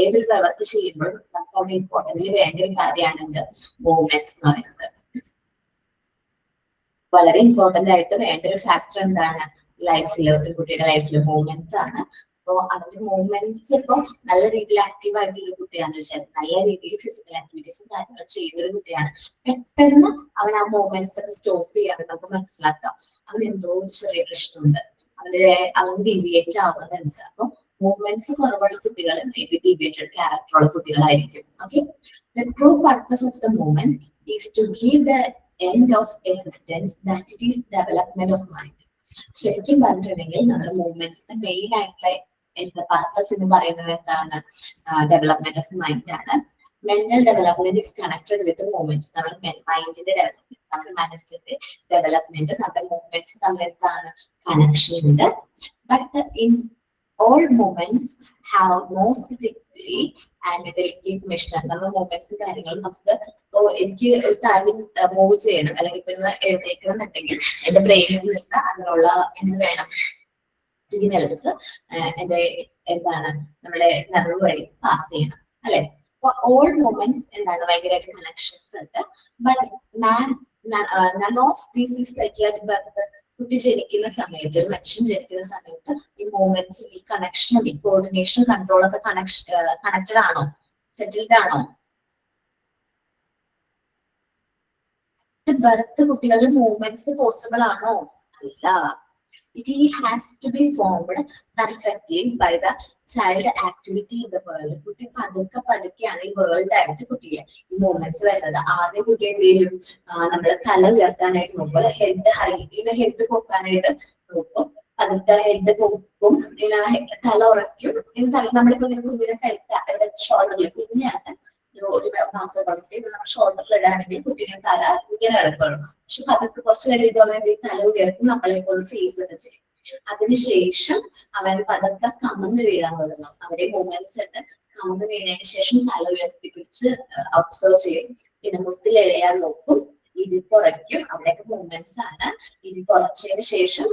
ഏതൊരു പ്രവൃത്തി ചെയ്യുമ്പോഴും നമുക്ക് അവിടെ ഇമ്പോർട്ടന്റ്ലി വേണ്ട ഒരു കാര്യമാണ് മൂവ്മെന്റ്സ് എന്ന് പറയുന്നത്. വളരെ ഇമ്പോർട്ടന്റ് ആയിട്ട് വേണ്ട ഒരു ഫാക്ടർ എന്താണ് ലൈഫിൽ, ഒരു കുട്ടിയുടെ ലൈഫിൽ മൂവ്മെന്റ്സ് ആണ്. അപ്പൊ അവന്റെ മൂവ്മെന്റ്സ് ഇപ്പൊ നല്ല രീതിയിൽ ആക്റ്റീവ് ആയിട്ടുള്ള കുട്ടിയാന്ന് വെച്ചാൽ നല്ല രീതിയിൽ ഫിസിക്കൽ ആക്ടിവിറ്റീസും കാര്യങ്ങൾ ചെയ്യുന്നൊരു കുട്ടിയാണ്, പെട്ടെന്ന് അവൻ ആ മൂവ്മെന്റ്സ് ഒക്കെ സ്റ്റോപ്പ് ചെയ്യാണ്ട് നമുക്ക് മനസ്സിലാക്കാം അവൻ എന്തോ ഒരു ചെറിയ പ്രശ്നമുണ്ട്, അവൻ ഡീവിയേറ്റ് ആവുന്നുണ്ട്. അപ്പൊ മൂവ്മെന്റ്സ് കുറവുള്ള കുട്ടികൾ മേ ബി ഡീവിയേറ്റഡ് ക്യാരക്ടറുള്ള കുട്ടികളായിരിക്കും. Okay, the true purpose of the movement is to give the end of existence that it is development of mind. ശരിക്കും പറഞ്ഞിട്ടുണ്ടെങ്കിൽ നമ്മുടെ മൂവ്മെന്റ്സിന്റെ മെയിൻ ആയിട്ടുള്ള എന്താ പർപ്പസ് എന്ന് പറയുന്നത് എന്താണ്, ഡെവലപ്മെന്റ് ഓഫ് മൈൻഡ് ആണ്. Mental development is connected with movements. നമ്മുടെ മൈൻഡിന്റെ ഡെവലപ്മെന്റ്, നമ്മുടെ മനസ്സിന്റെ ഡെവലപ്മെന്റ്, നമ്മുടെ മൂവ്മെന്റ്സ് തമ്മിൽ എന്താണ് കണക്ഷൻ ഉണ്ട്. But in all movements have most strictly and delicate mission. നമ്മുടെ മൂവ്മെന്റ്സും കാര്യങ്ങളും നമുക്ക് എനിക്ക് ഒരു കാര്യം മൂവ് ചെയ്യണം അല്ലെങ്കിൽ ഇപ്പൊ എഴുന്നേക്കണം എന്നുണ്ടെങ്കിൽ എന്റെ ബ്രെയിനിൽ നിന്ന് അതിനുള്ള എന്ത് വേണം, സിഗ്നൽസ് എന്റെ എന്താണ് നമ്മുടെ നെർവ് വഴി പാസ് ചെയ്യണം അല്ലെ. അപ്പൊ ഓൾ മൂവ്മെന്റ്സ് എന്താണ് ഭയങ്കരമായിട്ട് കണക്ഷൻസ് ഉണ്ട്. But none of this is like at birth. കുട്ടി ജനിക്കുന്ന സമയത്ത്, ഒരു മനുഷ്യൻ ജനിക്കുന്ന സമയത്ത് ഈ മൂവ്മെന്റ്സും ഈ കണക്ഷനും ഈ കോർഡിനേഷനും കൺട്രോളൊക്കെ കണക്റ്റഡ് ആണോ, സെറ്റിൽഡ് ആണോ? ബർത്ത് കുട്ടികളുടെ മൂവ്മെന്റ്സ് പോസിബിൾ ആണോ? അല്ല. It has to be formed perfectly by the child activity in the world. കുട്ടി പതുക്കെയാണ് ഈ വേൾഡ് ആയിട്ട് കുട്ടിയെ ഈ മൂവ്മെന്റ്സ് വരുന്നത്. ആദ്യം കുട്ടി എന്ത് ചെയ്യും, നമ്മള് തല ഉയർത്താനായിട്ട് നോക്കും, ഹെഡ് പൊക്കാനായിട്ട് നോക്കും, പതുക്കെ ഹെഡ് പൊക്കും, തല ഉറയ്ക്കും. നമ്മളിപ്പോ ഇങ്ങനെ കുഞ്ഞിനെ കഴുത്ത ഷോൾഡറിൽ കുഞ്ഞാണ് ഒരു മാസം ഷോൾഡറിൽ ഇടാണെങ്കിൽ കുട്ടീനെ തല ഇങ്ങനെ കിടക്കുള്ളൂ. പക്ഷെ പതുക്കെ കുറച്ച് കഴിയുമ്പോൾ തല ഉയർത്തി നമ്മളെ പോലെ ഫേസ് ഒക്കെ ചെയ്യും. അതിനുശേഷം അവൻ പതുക്കെ കമന്ന് വീഴാൻ തുടങ്ങും. അവിടെ മൂവ്മെന്റ്സ് ഉണ്ട്. കമന്ന് വീണതിന് ശേഷം തല ഉയർത്തി പിടിച്ച് ഒബ്സർവ് ചെയ്യും. പിന്നെ മുട്ടിൽ എഴയാൻ നോക്കും, ഇരി കുറയ്ക്കും. അവിടെയൊക്കെ മൂവ്മെന്റ്സ് ആണ്. ഇരി കുറച്ചതിന് ശേഷം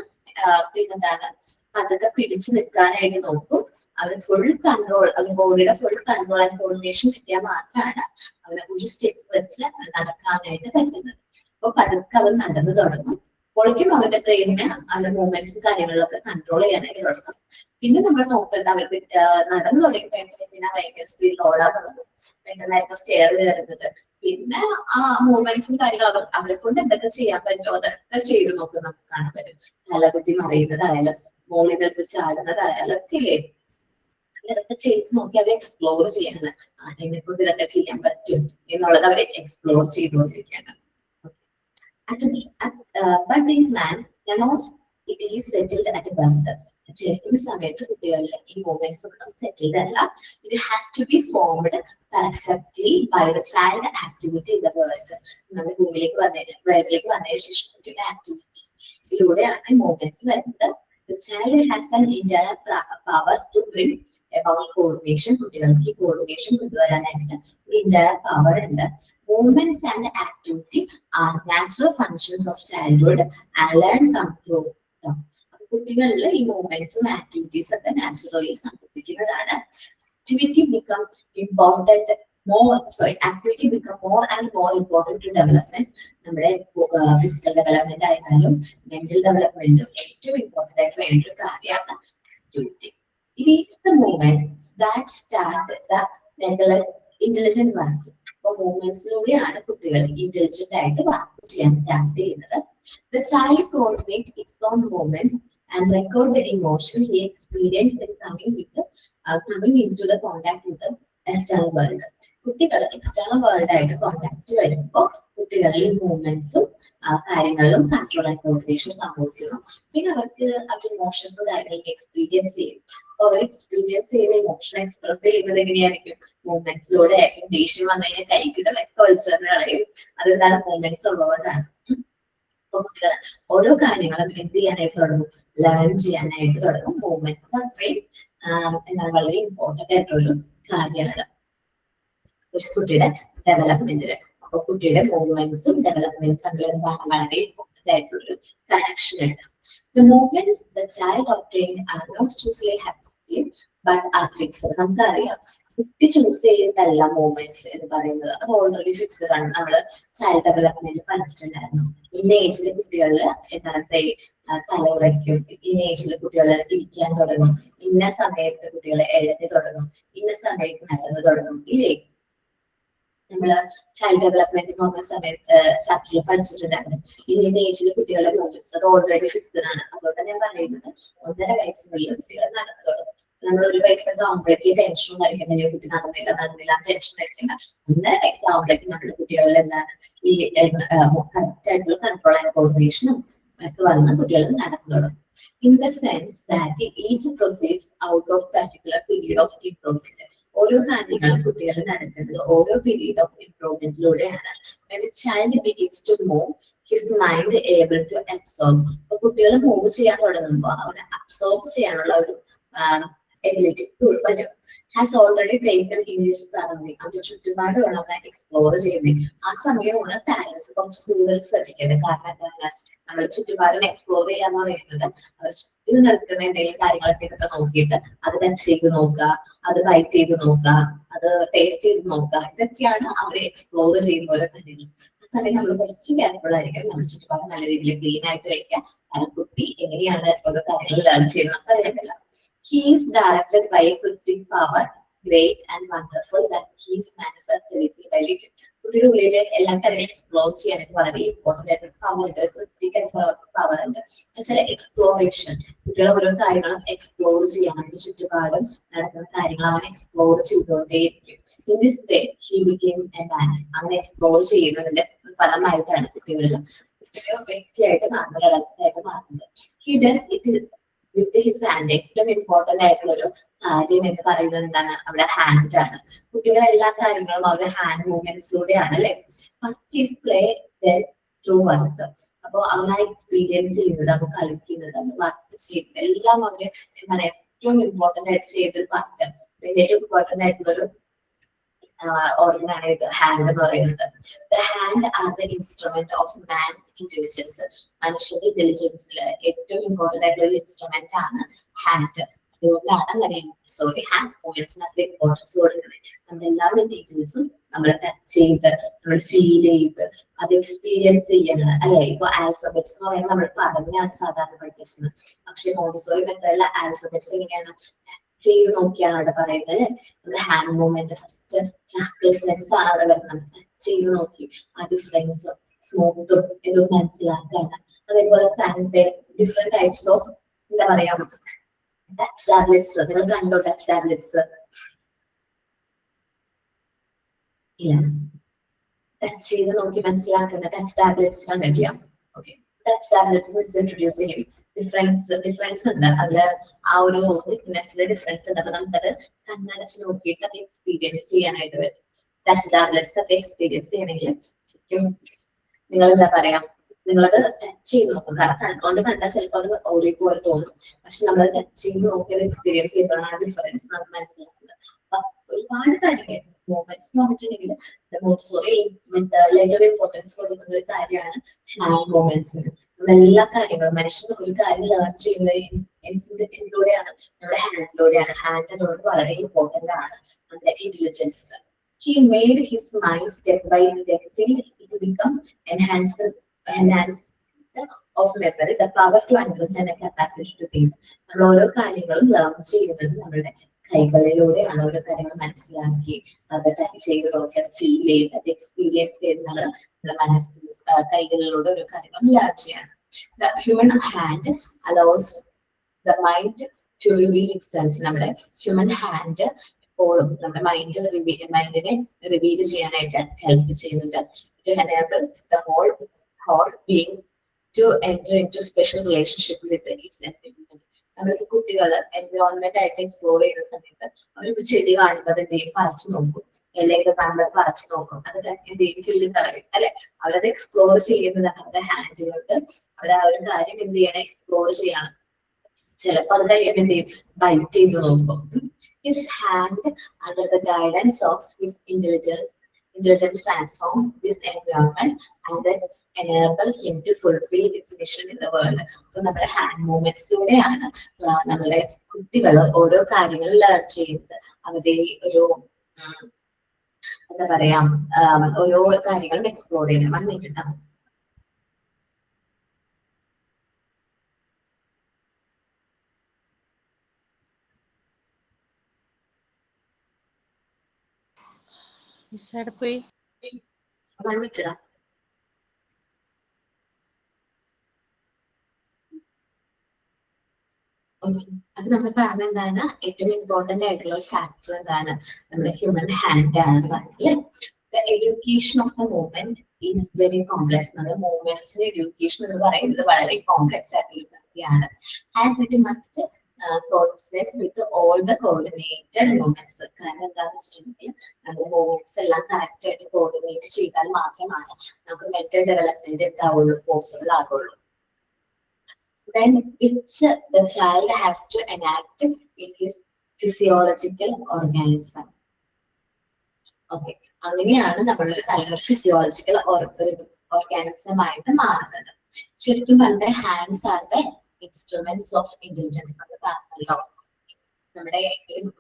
പിന്നെന്താണ് പതുക്കെ പിടിച്ചു നിൽക്കാനായിട്ട് നോക്കും. അവന് ഫുൾ കൺട്രോൾ, അവന് ബോഡിയുടെ ഫുൾ കൺട്രോൾ ആൻഡ് കോർഡിനേഷൻ കിട്ടിയാൽ മാത്രമാണ് അവന് ഒരു സ്റ്റെപ്പ് വെച്ച് നടക്കാനായിട്ട് പറ്റുന്നത്. അപ്പൊ പതുക്കെ അവൻ നടന്നു തുടങ്ങും. അപ്പോഴേക്കും അവരുടെ ബ്രെയിനിന് അവരുടെ മൂവ്മെന്റ്സ് കാര്യങ്ങളിലൊക്കെ കൺട്രോൾ ചെയ്യാനായിട്ട് തുടങ്ങും. പിന്നെ നമ്മൾ നോക്കേണ്ട അവർക്ക് നടന്നു തുടങ്ങി കഴിഞ്ഞാൽ പിന്നെ ഭയങ്കര സ്പീഡിൽ ഓടാൻ തുടങ്ങും, പെട്ടെന്നായിരിക്കും സ്റ്റെയർ കയറുന്നത്. പിന്നെ ആ മൂവ്മെന്റ്സും കാര്യങ്ങളും അവരെ കൊണ്ട് എന്തൊക്കെ ചെയ്യാൻ പറ്റുമോ അതൊക്കെ ചെയ്ത് നോക്കും, നമുക്ക് കാണാൻ പറ്റും. തലകുത്തി മറിയുന്നതായാലും മോളിനെടുത്ത് ചാടുന്നതായാലും ഒക്കെ ഇല്ലേ, ഇതൊക്കെ ചെയ്ത് നോക്കി അവരെ എക്സ്പ്ലോർ ചെയ്യാണ്. എന്നെക്കൊണ്ട് ഇതൊക്കെ ചെയ്യാൻ പറ്റും എന്നുള്ളത് അവരെ എക്സ്പ്ലോർ ചെയ്തുകൊണ്ടിരിക്കുകയാണ്. But in man, none of it is settled at birth. ജനിക്കുന്ന സമയത്ത് കുട്ടികളിലെ ഈ മൂവ്മെന്റ്സ് ഒന്നും സെറ്റിൽഡ് അല്ല. It has to be formed perfectly by the child activity in the world. നമ്മുടെ ഭൂമിയിലേക്ക് വന്നതിന് ശേഷം കുട്ടിയുടെ ആക്ടിവിറ്റിയിലൂടെയാണ് മൂവ്മെന്റ്സ് വരുന്നത്. The child has an internal power to bring about coordination. കുട്ടികൾക്ക് കോർഡിനേഷൻ കൊണ്ടുവരാനായിട്ട് internal power ഉണ്ട്. Movements and activity are natural functions of childhood and learn come through them. കുട്ടികളിൽ ഈ മൂവ്മെന്റ്സും ആക്ടിവിറ്റീസ് ഒക്കെ നാച്ചുറലി സംഭവിക്കുന്നതാണ്. Activity become more and more important to development. നമ്മുടെ physical development ആയാലും mental ഡെവലപ്മെന്റും ഏറ്റവും ഇമ്പോർട്ടന്റ് ആയിട്ട് വേണ്ട ഒരു കാര്യമാണ് activity. It is the movements that start the intelligent work. അപ്പൊ മൂവ്മെന്റ്സിലൂടെയാണ് കുട്ടികൾ ഇന്റലിജന്റ് ആയിട്ട് വർക്ക് ചെയ്യാൻ സ്റ്റാർട്ട് ചെയ്യുന്നത്. The child coordinates its own movements and record the emotion he experienced in coming into the contact with the external world. കുട്ടികൾ external world ആയിട്ട് contact വരുമ്പോൾ കുട്ടികളിൽ മൂവ്മെന്റ്സും കാര്യങ്ങളിലും കൺട്രോൾ ആൻഡ് കോർഡിനേഷൻ സംഭവിക്കുന്നു. പിന്നെ അവർക്ക് അവരുടെ ഇമോഷൻസും കാര്യങ്ങളൊക്കെ എക്സ്പീരിയൻസ് ചെയ്യും. അപ്പൊ അവർ എക്സ്പീരിയൻസ് ചെയ്ത ഇമോഷൻ എക്സ്പ്രസ് ചെയ്യുന്നത് എങ്ങനെയായിരിക്കും? മൂവ്മെന്റ്സിലൂടെ ആയിരിക്കും. ദേഷ്യം വന്നു കഴിഞ്ഞാൽ കൈകിടലൊക്കെ വലിച്ചെറിഞ്ഞ് കളയും. അതെന്താണ്? മൂവ്മെന്റ്സ് ഉള്ളതുകൊണ്ടാണ്. അപ്പൊ കുട്ടികൾ ഓരോ കാര്യങ്ങളും എന്ത് ചെയ്യാനായിട്ട് തുടങ്ങും? ലേൺ ചെയ്യാനായിട്ട് തുടങ്ങും. മൂവ്മെന്റ്സ് അത്രയും എന്താണ് വളരെ ഇമ്പോർട്ടന്റ് ആയിട്ടുള്ളൊരു കാര്യമാണ് ഒരു കുട്ടിയുടെ ഡെവലപ്മെന്റില്. അപ്പൊ കുട്ടിയുടെ മൂവ്മെന്റ്സും ഡെവലപ്മെന്റും തമ്മിൽ എന്താണ് വളരെ ഇമ്പോർട്ടന്റ് ആയിട്ടുള്ളൊരു കണക്ഷൻ ഉണ്ട്. The movements the child obtained are not choosily habitual but are fixed. നമുക്കറിയാം കുട്ടി ചൂസ് ചെയ്യുന്നതല്ല മൂവ്മെന്റ്സ് എന്ന് പറയുന്നത്, അത് ഓൾറെഡി ഫിക്സ്ഡ് ആണ്. നമ്മള് ചൈൽഡ് ഡെവലപ്മെന്റ് പഠിച്ചിട്ടുണ്ടായിരുന്നു. ഇന്ന ഏജിലെ കുട്ടികളിൽ എന്താണ് തലയുറയ്ക്കും, ഇന്ന ഏജിലെ കുട്ടികൾ ഇരിക്കാൻ തുടങ്ങും, ഇന്ന സമയത്ത് കുട്ടികൾ എഴുതി തുടങ്ങും, ഇന്ന സമയത്ത് നടന്നു തുടങ്ങും ഇല്ലേ? നമ്മള് ചൈൽഡ് ഡെവലപ്മെന്റ് നോക്കുന്ന സമയത്ത് ചാപ്റ്ററിൽ പഠിച്ചിട്ടുണ്ടായിരുന്നു. ഇന്ന ഏജിലെ കുട്ടികളുടെ മൂവ്മെന്റ്സ് അത് ഓൾറെഡി ഫിക്സ്ഡ് ആണ്. അതുകൊണ്ട് ഞാൻ പറയുന്നത് 1.5 വയസ്സിനുള്ളിൽ കുട്ടികൾ നടന്നു തുടങ്ങും. നമ്മൾ 1 വയസ്സൊക്കെ ആകുമ്പോഴേക്ക് ടെൻഷനും കഴിക്കുന്നില്ല, കുട്ടി നടന്നില്ല ടെൻഷൻ കഴിക്കില്ല. 1.5 വയസ്സാകുമ്പോഴേക്ക് നമ്മുടെ കുട്ടികളിൽ എന്താണ് ഈ കറക്റ്റ് ആയിട്ടുള്ള കൺട്രോൾ ആൻഡ് കോർഡിനേഷനും ഒക്കെ വന്ന് കുട്ടികൾ നടന്നു തുടങ്ങും. In the sense that each proceeds out of particular period of improvement. ഓരോ കാര്യങ്ങളും കുട്ടികൾ നടക്കുന്നത് ഓരോ പീരീഡ് ഓഫ് ഇംപ്രൂവ്മെന്റിലൂടെയാണ്. When the child begins to move, his mind able to absorb. അപ്പൊ കുട്ടികൾ മൂവ് ചെയ്യാൻ തുടങ്ങുമ്പോൾ അവനെ അബ്സോർബ് ചെയ്യാനുള്ള ഒരു എബിലിറ്റി വരും. Has already taken in his surrounding. അവരുടെ ചുറ്റുപാട് വേണം എക്സ്പ്ലോർ ചെയ്യുന്നത്. ആ സമയമാണ് പാരന്റ്സ് കുറച്ച് കൂടുതൽ ശ്രദ്ധിക്കേണ്ടത്. കാരണം എന്താണ്, നമ്മുടെ ചുറ്റുപാടും എക്സ്പ്ലോർ ചെയ്യാന്ന് പറയുന്നത് അവർ ചുറ്റും നടക്കുന്ന എന്തെങ്കിലും കാര്യങ്ങളൊക്കെ എടുത്ത് നോക്കിയിട്ട് അത് ടച്ച് ചെയ്ത് നോക്കുക, അത് ബൈറ്റ് ചെയ്ത് നോക്കുക, അത് ടേസ്റ്റ് ചെയ്ത് നോക്കുക. ഇതൊക്കെയാണ് അവരെ എക്സ്പ്ലോർ ചെയ്യുന്ന ഓരോ കാര്യങ്ങൾ. ആ സമയം നമ്മൾ കുറച്ച് കെയർഫുൾ ആയിരിക്കും. നമ്മുടെ ചുറ്റുപാട് നല്ല രീതിയിൽ ക്ലീൻ ആയിട്ട് വയ്ക്കുക. കാരണം കുട്ടി എങ്ങനെയാണ് ഓരോ കാര്യങ്ങൾ ലേൺ ചെയ്യുന്നത് അറിയാമില്ല. He is directed by a cryptic power, great and wonderful, that he is manifested little by little. കുട്ടിയുടെ ഉള്ളില് എല്ലാ കാര്യങ്ങളും എക്സ്പ്ലോർ ചെയ്യാനായിട്ട് വളരെ ഇമ്പോർട്ടന്റ് ആയിട്ട് പവർ ഉണ്ട്, ക്രിപ്റ്റിക് പവർ ഉണ്ട്. എന്നുവെച്ചാൽ എക്സ്പ്ലോറേഷൻ. കുട്ടികൾ ഓരോ കാര്യങ്ങളും എക്സ്പ്ലോർ ചെയ്യാൻ അവരുടെ ചുറ്റുപാടും നടക്കുന്ന കാര്യങ്ങൾ അവൻ എക്സ്പ്ലോർ ചെയ്തുകൊണ്ടേയിരിക്കും. In this way, he became a man. അങ്ങനെ എക്സ്പ്ലോർ ചെയ്യുന്നതിന്റെ ഫലമായിട്ടാണ് കുട്ടികളിൽ വ്യക്തിയായിട്ട് മാറുന്നത്, ഒരവസ്ഥയായിട്ട് മാറുന്നത്. He does it with his hand. ഏറ്റവും ഇമ്പോർട്ടന്റ് ആയിട്ടുള്ള ഒരു കാര്യം എന്ന് പറയുന്നത് എന്താണ്? അവിടെ ഹാൻഡ് ആണ്. കുട്ടികൾ എല്ലാ കാര്യങ്ങളും അവരുടെ ഹാൻഡ് മൂവ്മെന്റ്സിലൂടെയാണ് അല്ലെ. First is play through work. അപ്പൊ അവൻ എക്സ്പീരിയൻസ് ചെയ്യുന്നത്, അവൻ കളിക്കുന്നത്, അവൻ വർക്ക് ചെയ്യുന്നത് എല്ലാം അവര് എന്താണ് ഏറ്റവും ഇമ്പോർട്ടന്റ് ആയിട്ട് ചെയ്തൊരു പാർട്ട്, ഏറ്റവും ഇമ്പോർട്ടന്റ് ആയിട്ടുള്ളൊരു ഓർഗനാണ് ഇത് ഹാൻഡ് എന്ന് പറയുന്നത്. The hand are the instrument of man's intelligence. മനുഷ്യന്റെ ഇന്റലിജൻസിൽ ഏറ്റവും ഇമ്പോർട്ടന്റ് ആയിട്ടുള്ള ഒരു ഇൻസ്ട്രുമെന്റ് ആണ് ഹാൻഡ്. അതുകൊണ്ടാണ് അങ്ങനെ സോറി ഹാൻഡ് മൂവ്മെന്റ്സിന് അത്ര ഇമ്പോർട്ടൻസ് കൊടുക്കുന്നത്. നമ്മുടെ എല്ലാ മെറ്റീരിയൽസും നമ്മൾ ടച്ച് ചെയ്ത് നമ്മൾ ഫീൽ ചെയ്ത് അത് എക്സ്പീരിയൻസ് ചെയ്യണം അല്ലെ. ഇപ്പൊ ആൽഫബറ്റ്സ് എന്ന് പറയുന്നത് നമ്മൾ പറഞ്ഞാണ് സാധാരണ പഠിപ്പിക്കുന്നത്. പക്ഷെ മോണ്ടിസോറി മെത്തേഡിലെ ആൽഫബറ്റ്സ് എങ്ങനെയാണ് ചെയ്ത് നോക്കിയാണ് അവിടെ പറയുന്നത്. നമ്മുടെ ഹാൻഡ് മൂവ്മെന്റ് ഫസ്റ്റ് സെൻസ് ആണ് അവിടെ വരുന്നത്. ടച്ച് ചെയ്ത് നോക്കി ആ ഡിഫറൻസും സ്മൂത്തും ഇതും മനസ്സിലാക്കാണ്. അതേപോലെ ഡിഫറെന്റ് ടൈപ്സ് ഓഫ് എന്താ പറയാ ടച്ച് ടാബ്ലറ്റ്സ് നിങ്ങൾ കണ്ടോ? ടച്ച് ടാബ്ലറ്റ്സ് ഇല്ല, ടച്ച് ചെയ്ത് നോക്കി മനസ്സിലാക്കുന്ന ടച്ച് ടാബ്ലറ്റ്സ് കണ്ടിട്ടില്ല. ഓക്കെ, ടച്ച് ടാബ്ലറ്റ്സ് ഇൻട്രൊഡ്യൂസ് ചെയ്യും. ഡിഫറൻസ് ഉണ്ട് അതില്, ആ ഒരു തിക്നെസ്സിന്റെ ഡിഫറൻസ് ഉണ്ട്. അപ്പൊ നമുക്കത് കണ്ണടച്ച് നോക്കിയിട്ട് അത് എക്സ്പീരിയൻസ് ചെയ്യാനായിട്ട് വരും. ടച്ച് ടാബ്ലറ്റ്സ് ഒക്കെ എക്സ്പീരിയൻസ് ചെയ്യണമെങ്കിൽ ശരിക്കും നിങ്ങൾ എന്താ പറയാ, നിങ്ങളത് ടച്ച് ചെയ്ത് നോക്കും. കാരണം കണ്ടുകൊണ്ട് കണ്ടാൽ ചിലപ്പോൾ അത് ഓരോ പോലെ തോന്നും. പക്ഷെ നമ്മൾ ടച്ച് ചെയ്ത് നോക്കിയത് എക്സ്പീരിയൻസ് ചെയ്യുമ്പോഴാണ് ആ ഡിഫറൻസ് നമുക്ക് മനസ്സിലാക്കുന്നത്. അപ്പൊ ഒരുപാട് കാര്യങ്ങൾ മൂവ്മെന്റ്സ് എന്ന് പറഞ്ഞിട്ടുണ്ടെങ്കിൽ മോണ്ടിസോറി മെത്തേഡിൽ ഏറ്റവും ഇമ്പോർട്ടൻസ് കൊടുക്കുന്ന ഒരു കാര്യമാണ് ഹാൻഡ് മൂവ്മെന്റ്സിന്. നമ്മുടെ എല്ലാ കാര്യങ്ങളും മനുഷ്യന് ഒരു കാര്യം ലേൺ ചെയ്യുന്നത് എന്തിലൂടെയാണ്? നമ്മുടെ ഹാൻഡിലൂടെയാണ്. ഹാൻഡ് എന്നുള്ളത് വളരെ ഇമ്പോർട്ടന്റ് ആണ് നമ്മുടെ intelligence. He made his mind step by step till it become enhanced of memory, the power to understand and capacity to think. നമ്മൾ ഓരോ കാര്യങ്ങളും ലേൺ ചെയ്യുന്നത് നമ്മുടെ കൈകളിലൂടെയാണ്. ഓരോ കാര്യങ്ങൾ മനസ്സിലാക്കി അത് ടച്ച് ചെയ്ത് നോക്കി അത് ഫീൽ ചെയ്ത് അത് എക്സ്പീരിയൻസ് ചെയ്ത് നമ്മുടെ മനസ്സിൽ കൈകളിലൂടെ ഓരോ കാര്യങ്ങളും ലേൺ ചെയ്യാണ്. The human hand allows the mind to reveal itself. നമ്മുടെ ഹ്യൂമൻ ഹാൻഡ് എപ്പോഴും നമ്മുടെ മൈൻഡിനെ റിവീൽ ചെയ്യാനായിട്ട് ഹെൽപ്പ് ചെയ്യുന്നുണ്ട്. To enable the whole being to enter into special relationship with its environment. നമ്മൾക്ക് കുട്ടികൾ എൻവയോൺമെന്റ് ആയിട്ട് എക്സ്പ്ലോർ ചെയ്യുന്ന സമയത്ത് അവർക്ക് ചെടി കാണുമ്പോൾ അത് എന്തെങ്കിലും പറിച്ചു നോക്കും, ഇലയൊക്കെ കാണുമ്പോൾ പറിച്ചു നോക്കും, അത് എന്തെങ്കിലും കിള്ളി കളയും അല്ലെ. അവരത് എക്സ്പ്ലോർ ചെയ്യുന്നത് അവരുടെ ഹാൻഡുകൊണ്ട് അവർ ആ ഒരു കാര്യം എന്ത് ചെയ്യണം, എക്സ്പ്ലോർ ചെയ്യണം. ചിലപ്പോൾ അത് കഴിയുമ്പോൾ എന്ത് ചെയ്യും, ബൈറ്റ് ചെയ്ത് നോക്കും. His hand, under the guidance of his intelligence transform this environment and enable him to fulfill its mission in the world. അപ്പൊ നമ്മുടെ ഹാൻഡ് മൂവ്മെന്റ്സിലൂടെയാണ് നമ്മുടെ കുട്ടികൾ ഓരോ കാര്യങ്ങൾ ലേൺ ചെയ്യുന്നത്. അവരെ ഒരു എന്താ പറയാ ഓരോ കാര്യങ്ങളും എക്സ്പ്ലോർ ചെയ്യണം. വന്നിട്ടുണ്ടാവും. പോയി വന്നിട്ടിടാം. അത് നമ്മൾ പറഞ്ഞ എന്താണ്, ഏറ്റവും ഇമ്പോർട്ടന്റ് ആയിട്ടുള്ള ഒരു ഫാക്ടർ എന്താണ്, നമ്മുടെ ഹ്യൂമൻ ഹാൻഡ് ആണെന്ന് പറഞ്ഞില്ലേ. The education of the movement is very complex. നമ്മുടെ മൂവ്മെന്റ്സിന്റെ എഡ്യൂക്കേഷൻ എന്ന് പറയുന്നത് വളരെ കോംപ്ലക്സ് ആയിട്ടുള്ള കാര്യമാണ്. As it must coordinates with all the coordinated movements. കാരണം എന്താണെന്ന് വെച്ചിട്ടുണ്ടെങ്കിൽ നമ്മുടെ മൂവ്മെന്റ്സ് എല്ലാം കറക്റ്റ് ആയിട്ട് കോർഡിനേറ്റ് ചെയ്താൽ മാത്രമാണ് നമുക്ക് മെന്റൽ ഡെവലപ്മെന്റ് എന്താവുള്ളൂ, പോസിബിൾ ആകുള്ളൂ. Then which the child has to enact in his physiological organism. Okay, അങ്ങനെയാണ് നമ്മളൊരു നല്ലൊരു ഫിസിയോളജിക്കൽ ഓർഗാനിസം ആയിട്ട് മാറുന്നത്. ശരിക്കും പറഞ്ഞാൽ hands are the instruments of intelligence. നമ്മൾ പറഞ്ഞല്ലോ, നമ്മുടെ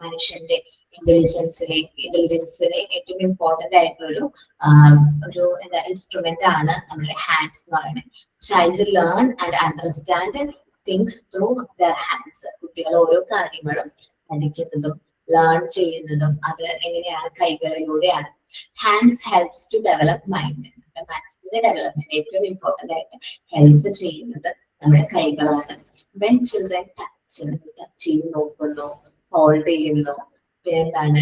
മനുഷ്യന്റെ ഇന്റലിജൻസിലെ ഏറ്റവും ഇമ്പോർട്ടന്റ് ആയിട്ടുള്ളൊരു എന്താ ഇൻസ്ട്രുമെന്റ് ആണ് നമ്മുടെ ഹാൻഡ്സ് എന്ന് പറയുന്നത്. Child learn and understand things through their hands. കുട്ടികൾ ഓരോ കാര്യങ്ങളും പഠിക്കുന്നതും ലേൺ ചെയ്യുന്നതും അത് എങ്ങനെയാണ്, കൈകളിലൂടെയാണ്. Hands helps to develop mind. മനസ്സിന്റെ ഡെവലപ്മെന്റ് ഏറ്റവും ഇമ്പോർട്ടന്റ് ആയിട്ട് ഹെൽപ്പ് ചെയ്യുന്നത് നമ്മുടെ കൈകളാണ്. വെൻ ചിൽഡ്രൻ ടച്ച് ചെയ്ത് നോക്കുന്നു, ഹോൾഡ് ചെയ്യുന്നു, പിന്നെ എന്താണ്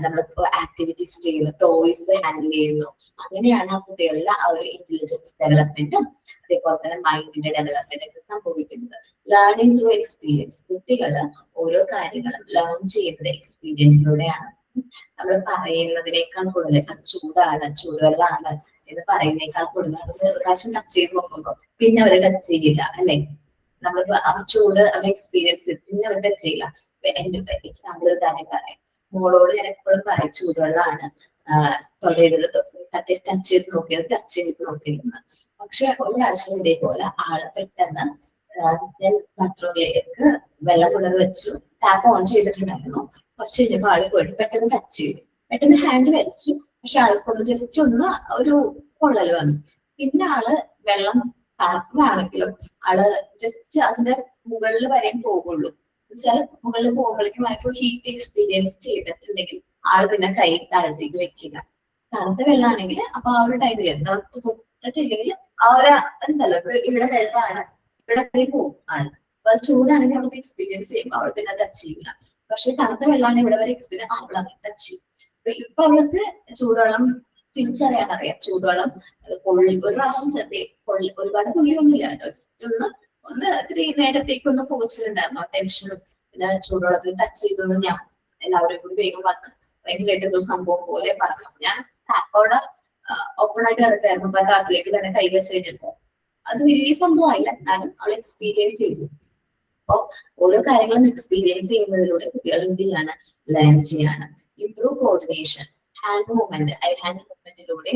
നമ്മൾ ആക്ടിവിറ്റീസ് ചെയ്യുന്നു, ടോയ്സ് ഹാൻഡിൽ ചെയ്യുന്നു, അങ്ങനെയാണ് ആ കുട്ടികളുടെ ആ ഒരു ഇന്റലിജൻസ് ഡെവലപ്മെന്റും അതേപോലെ തന്നെ മൈൻഡിന്റെ ഡെവലപ്മെന്റ് ഒക്കെ സംഭവിക്കുന്നത്. Learning through experience. കുട്ടികൾ ഓരോ കാര്യങ്ങളും ലേൺ ചെയ്യുന്നത് എക്സ്പീരിയൻസിലൂടെയാണ്. നമ്മൾ പറയുന്നതിനേക്കാൾ കൂടുതൽ അത് ചൂടാണ്, ചൂടുവെള്ളമാണ് എന്ന് പറയുന്നേക്കാൾ കൂടുതൽ അതൊന്ന് ഒരു പ്രാവശ്യം ടച്ച് ചെയ്ത് നോക്കുമ്പോൾ പിന്നെ അവർ ടച്ച് ചെയ്യില്ല അല്ലെ. നമ്മൾ ആ ചൂട് അവർ എക്സ്പീരിയൻസ് ചെയ്ത് പിന്നെ അവർ ടച്ച് ചെയ്യില്ല. എന്റെ എക്സാമ്പിൾ ഒരു കാര്യം പറയാം. മോളോട് ഞാൻ എപ്പോഴും പറയും ചൂടുവെള്ളമാണ് തൊടരുത്, ടച്ച് ചെയ്ത് നോക്കിയത്, ടച്ച് ചെയ്ത് നോക്കിയിരുന്നത്. പക്ഷെ ഒരു പ്രാവശ്യം ഇതേപോലെ ആള് പെട്ടെന്ന് ഞാൻ ബാത്റൂമിലേക്ക് വെള്ളം കൊണ്ടുവന്ന് വെച്ചു, ടാപ്പ് ഓൺ ചെയ്തിട്ടുണ്ടായിരുന്നു. കുറച്ച് കഴിഞ്ഞപ്പോൾ ആള് പോയിട്ട് പെട്ടെന്ന് ടച്ച് ചെയ്തു, പെട്ടെന്ന് ഹാൻഡ് വലിച്ചു. പക്ഷെ ആൾക്കൊന്ന് ജസ്റ്റ് ഒന്ന് ഒരു പൊള്ളൽ വന്നു. പിന്നെ ആള് വെള്ളം തണുപ്പാണെങ്കിലും ആള് ജസ്റ്റ് അതിന്റെ മുകളിൽ വരെയും പോകുള്ളൂ. ചില മുകളിൽ പോകുമ്പോഴേക്കും ആയപ്പോൾ ഹീറ്റ് എക്സ്പീരിയൻസ് ചെയ്തിട്ടുണ്ടെങ്കിൽ ആള് പിന്നെ കൈ താഴത്തേക്ക് വെക്കില്ല. തണുത്ത വെള്ളമാണെങ്കിൽ അപ്പൊ ആ ഒരു ടൈമിൽ തണുത്ത് തൊട്ടിട്ടില്ലെങ്കിൽ ആ ഒരു എന്തല്ലോ ഇപ്പൊ ഇവിടെ വെള്ളമാണ്, ഇവിടെ കൈ പോകും ആണ്. അപ്പൊ ചൂടാണെങ്കിൽ അവർക്ക് എക്സ്പീരിയൻസ് ചെയ്യുമ്പോൾ അവൾ പിന്നെ ടച്ച് ചെയ്യില്ല. പക്ഷെ തണുത്ത വെള്ളമാണെങ്കിൽ ഇവിടെ വരെ എക്സ്പീരിയൻസ് അവൾ അങ്ങനെ ടച്ച് ചെയ്യും. ഇപ്പൊ അവൾക്ക് ചൂടുവെള്ളം തിരിച്ചറിയാൻ അറിയാം. ചൂടുവെള്ളം പൊള്ളി ഒരു പ്രാവശ്യം ചെറിയ പൊള്ളി, ഒരുപാട് പൊള്ളിയൊന്നുമില്ല കേട്ടോ, ജസ്റ്റ് ഒന്ന് ഇത്തിരി നേരത്തേക്ക് ഒന്ന് പോച്ചിട്ടുണ്ടായിരുന്നു. ടെൻഷനും പിന്നെ ചൂടുവെള്ളത്തിൽ ടച്ച് ചെയ്തൊന്നും ഞാൻ എല്ലാവരും കൂടി വേഗം വന്ന് ഭയങ്കരമായിട്ട് ഒരു സംഭവം പോലെ പറഞ്ഞു. ഞാൻ ടാപ്പോടെ ഓപ്പൺ ആയിട്ട് കിടക്കായിരുന്നു, അപ്പൊ ടാപ്പിലേക്ക് തന്നെ കൈ വെച്ച് കഴിഞ്ഞപ്പോ അത് വലിയ സംഭവമായില്ല, എന്നാലും അവൾ എക്സ്പീരിയൻസ് ചെയ്തു. അപ്പൊ ഓരോ കാര്യങ്ങളും എക്സ്പീരിയൻസ് ചെയ്യുന്നതിലൂടെ കുട്ടികൾ എന്ത് ചെയ്യാണ്, ലേൺ ചെയ്യാണ്. Improve coordination, hand movement, eye hand മൂവ്മെന്റിലൂടെ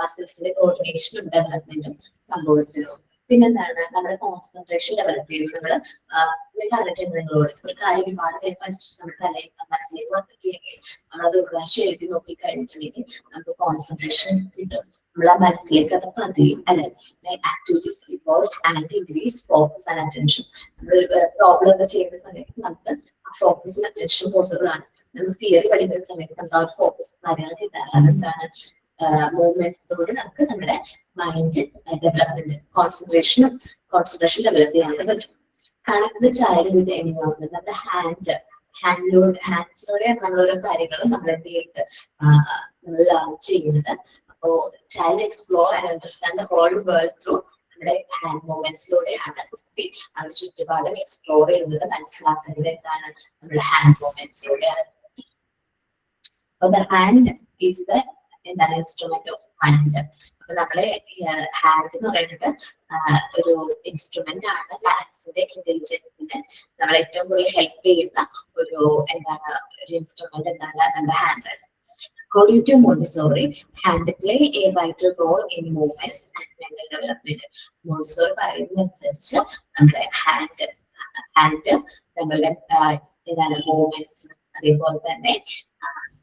മസിൽസിന്റെ കോർഡിനേഷനും ഡെവലപ്മെന്റും സംഭവിക്കുന്നു. പിന്നെന്താണ്, നമ്മുടെ കോൺസെൻട്രേഷൻ ഡെവലപ്പ് ചെയ്യുന്നു. കണ്ടിട്ടുണ്ട് നിങ്ങളോട് ഒരു കാര്യം ഒരുപാട് പേര് പഠിച്ചിട്ട് നമുക്ക് മനസ്സിലേക്ക് വന്നിട്ടില്ലെങ്കിൽ നമ്മളത് ഒരു പ്രാവശ്യം എഴുതി നോക്കി കഴിഞ്ഞിട്ടുണ്ടെങ്കിൽ നമുക്ക് കോൺസെൻട്രേഷൻ കിട്ടും. നമ്മളെ മനസ്സിലേക്ക് അത് പതിയും അല്ലെ. Activities involve and increase focus and attention. നമ്മൾ പ്രോബ്ലം ഒക്കെ ചെയ്യുന്ന സമയത്ത് നമുക്ക് ഫോക്കസും അറ്റൻഷൻ പോസിബിൾ ആണ്. നമ്മൾ തിയറി പഠിക്കുന്ന സമയത്ത് നമുക്ക് ആ ഒരു ഫോക്കസ് കാര്യങ്ങൾ കിട്ടാറ്. അതെന്താണ്, മൂവ്മെന്റ്സിലൂടെ നമുക്ക് നമ്മുടെ മൈൻഡ് ഡെവലപ്മെന്റ് കോൺസെൻട്രേഷൻ ഡെവലപ്പ് ചെയ്യാനായിട്ട് പറ്റും. Connect the Child with environment, നമ്മുടെ ഹാൻഡിലൂടെയാണ് നമ്മൾ ഓരോ കാര്യങ്ങളും നമ്മൾ എന്ത് ചെയ്തിട്ട് നമ്മൾ ലേൺ ചെയ്യുന്നത്. അപ്പോ child explore and understand the whole world through നമ്മുടെ ഹാൻഡ് മൂവ്മെന്റ്സിലൂടെയാണ് കുട്ടി അവർ ചുറ്റുപാടും എക്സ്പ്ലോർ ചെയ്യുന്നത്, മനസ്സിലാക്കുന്നത് എന്താണ് നമ്മുടെ ഹാൻഡ് മൂവ്മെന്റ്സിലൂടെയാണ്. അപ്പൊ ദ ഹാൻഡ് ഈസ് ദ എന്താണ് ഇൻസ്ട്രുമെന്റ് ഓഫ് മൈൻഡ്. അപ്പൊ നമ്മളെ ഹാൻഡ് എന്ന് പറയുന്നത് ഒരു ഇൻസ്ട്രുമെന്റ് ആണ്. മാത്സിന്റെ ഇന്റലിജൻസിന് നമ്മളെ ഏറ്റവും കൂടുതൽ ഹെൽപ്പ് ചെയ്യുന്ന ഒരു എന്താണ് ഒരു ഇൻസ്ട്രുമെന്റ് എന്താണ് നമ്മുടെ hand. According to Montessori, hand play a vital role in movements and mental development. Montessori പറയുന്നതനുസരിച്ച് നമ്മുടെ ഹാൻഡ് നമ്മളുടെ എന്താണ് മൂവ്മെന്റ്സ്, അതേപോലെ തന്നെ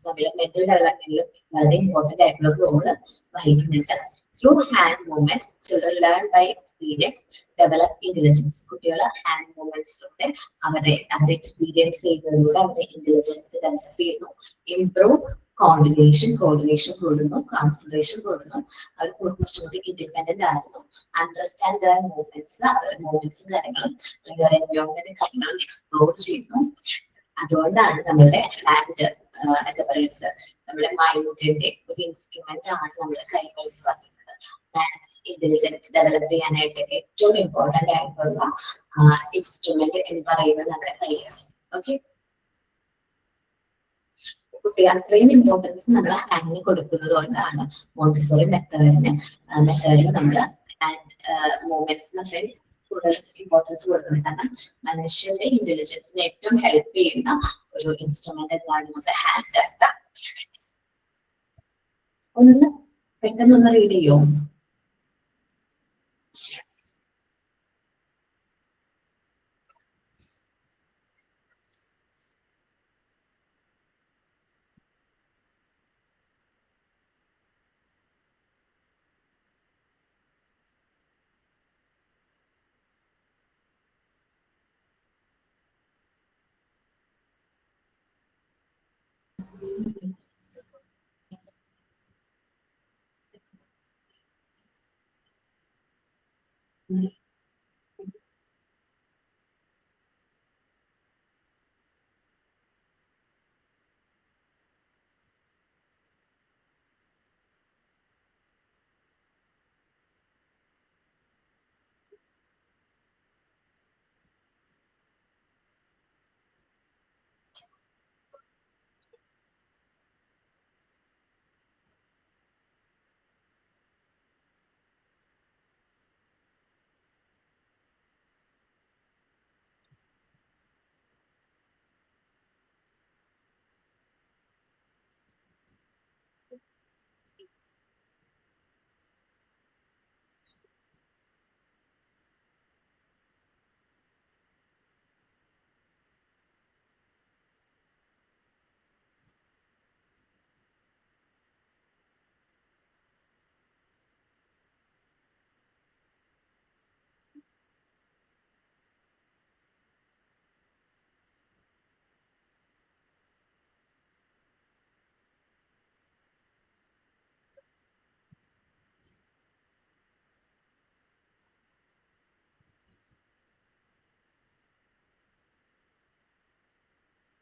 നമ്മുടെ മെന്റൽ ഡെവലപ്മെന്റിലും വളരെ ഇമ്പോർട്ടന്റ് ആയിട്ടുള്ള റോള് വഹിക്കുന്നുണ്ട്. Through hand movements children learn by experience develop intelligence. കുട്ടികൾ ഹാൻഡ് മൂവ്മെന്റ്സിലൂടെ അവരെ എക്സ്പീരിയൻസ് ചെയ്യുന്നതിലൂടെ അവരുടെ ഇന്റലിജൻസ് ഡെവലപ്പ് ചെയ്യുന്നു. ഇംപ്രൂവ് കോർഡിനേഷൻ കൂടുന്നു, കോൺസെൻട്രേഷൻ കൂടുന്നു, അവർ കുറച്ചുകൂടി ഇൻഡിപെൻഡന്റ് ആകുന്നു. അണ്ടർസ്റ്റാൻഡ് ദർ മൂവ്മെന്റ്സ്, അവരുടെ മൂവ്മെന്റ്സും കാര്യങ്ങളും അല്ലെങ്കിൽ അവരുടെ എൻവയോൺമെന്റ് കാര്യങ്ങളും എക്സ്പ്ലോർ ചെയ്യുന്നു. അതുകൊണ്ടാണ് നമ്മളുടെ ഹാൻഡ് എന്താ പറയുന്നത് നമ്മുടെ മൈൻഡിന്റെ ഒരു ഇൻസ്ട്രുമെന്റ് ആണ് നമ്മുടെ കൈകൾ എന്ന് പറയുന്നത്. ഇന്റലിജൻസ് ഡെവലപ്പ് ചെയ്യാനായിട്ട് ഏറ്റവും ഇമ്പോർട്ടന്റ് ആയിട്ടുള്ള ഇൻസ്ട്രുമെന്റ് എന്ന് പറയുന്നത് നമ്മുടെ കൈയാണ്. ഓക്കെ, കുട്ടി അത്രയും ഇമ്പോർട്ടൻസ് നമ്മൾ ഹാൻഡിന് കൊടുക്കുന്നത് കൊണ്ടാണ് മോണ്ടിസോറി മെത്തേഡിൽ നമ്മൾ ഹാൻഡ് മൂവ്മെന്റ്സിന് കൂടുതൽ ഇമ്പോർട്ടൻസ് കൊടുക്കുന്നത്. കാരണം മനുഷ്യന്റെ ഇന്റലിജൻസിനെ ഏറ്റവും ഹെൽപ്പ് ചെയ്യുന്ന ഒരു ഇൻസ്ട്രുമെന്റ് എന്താണ് നമ്മുടെ ഹാൻഡ് ആയിട്ട്. ഒന്ന് പെട്ടെന്നൊന്ന് റീഡ് ചെയ്യോ?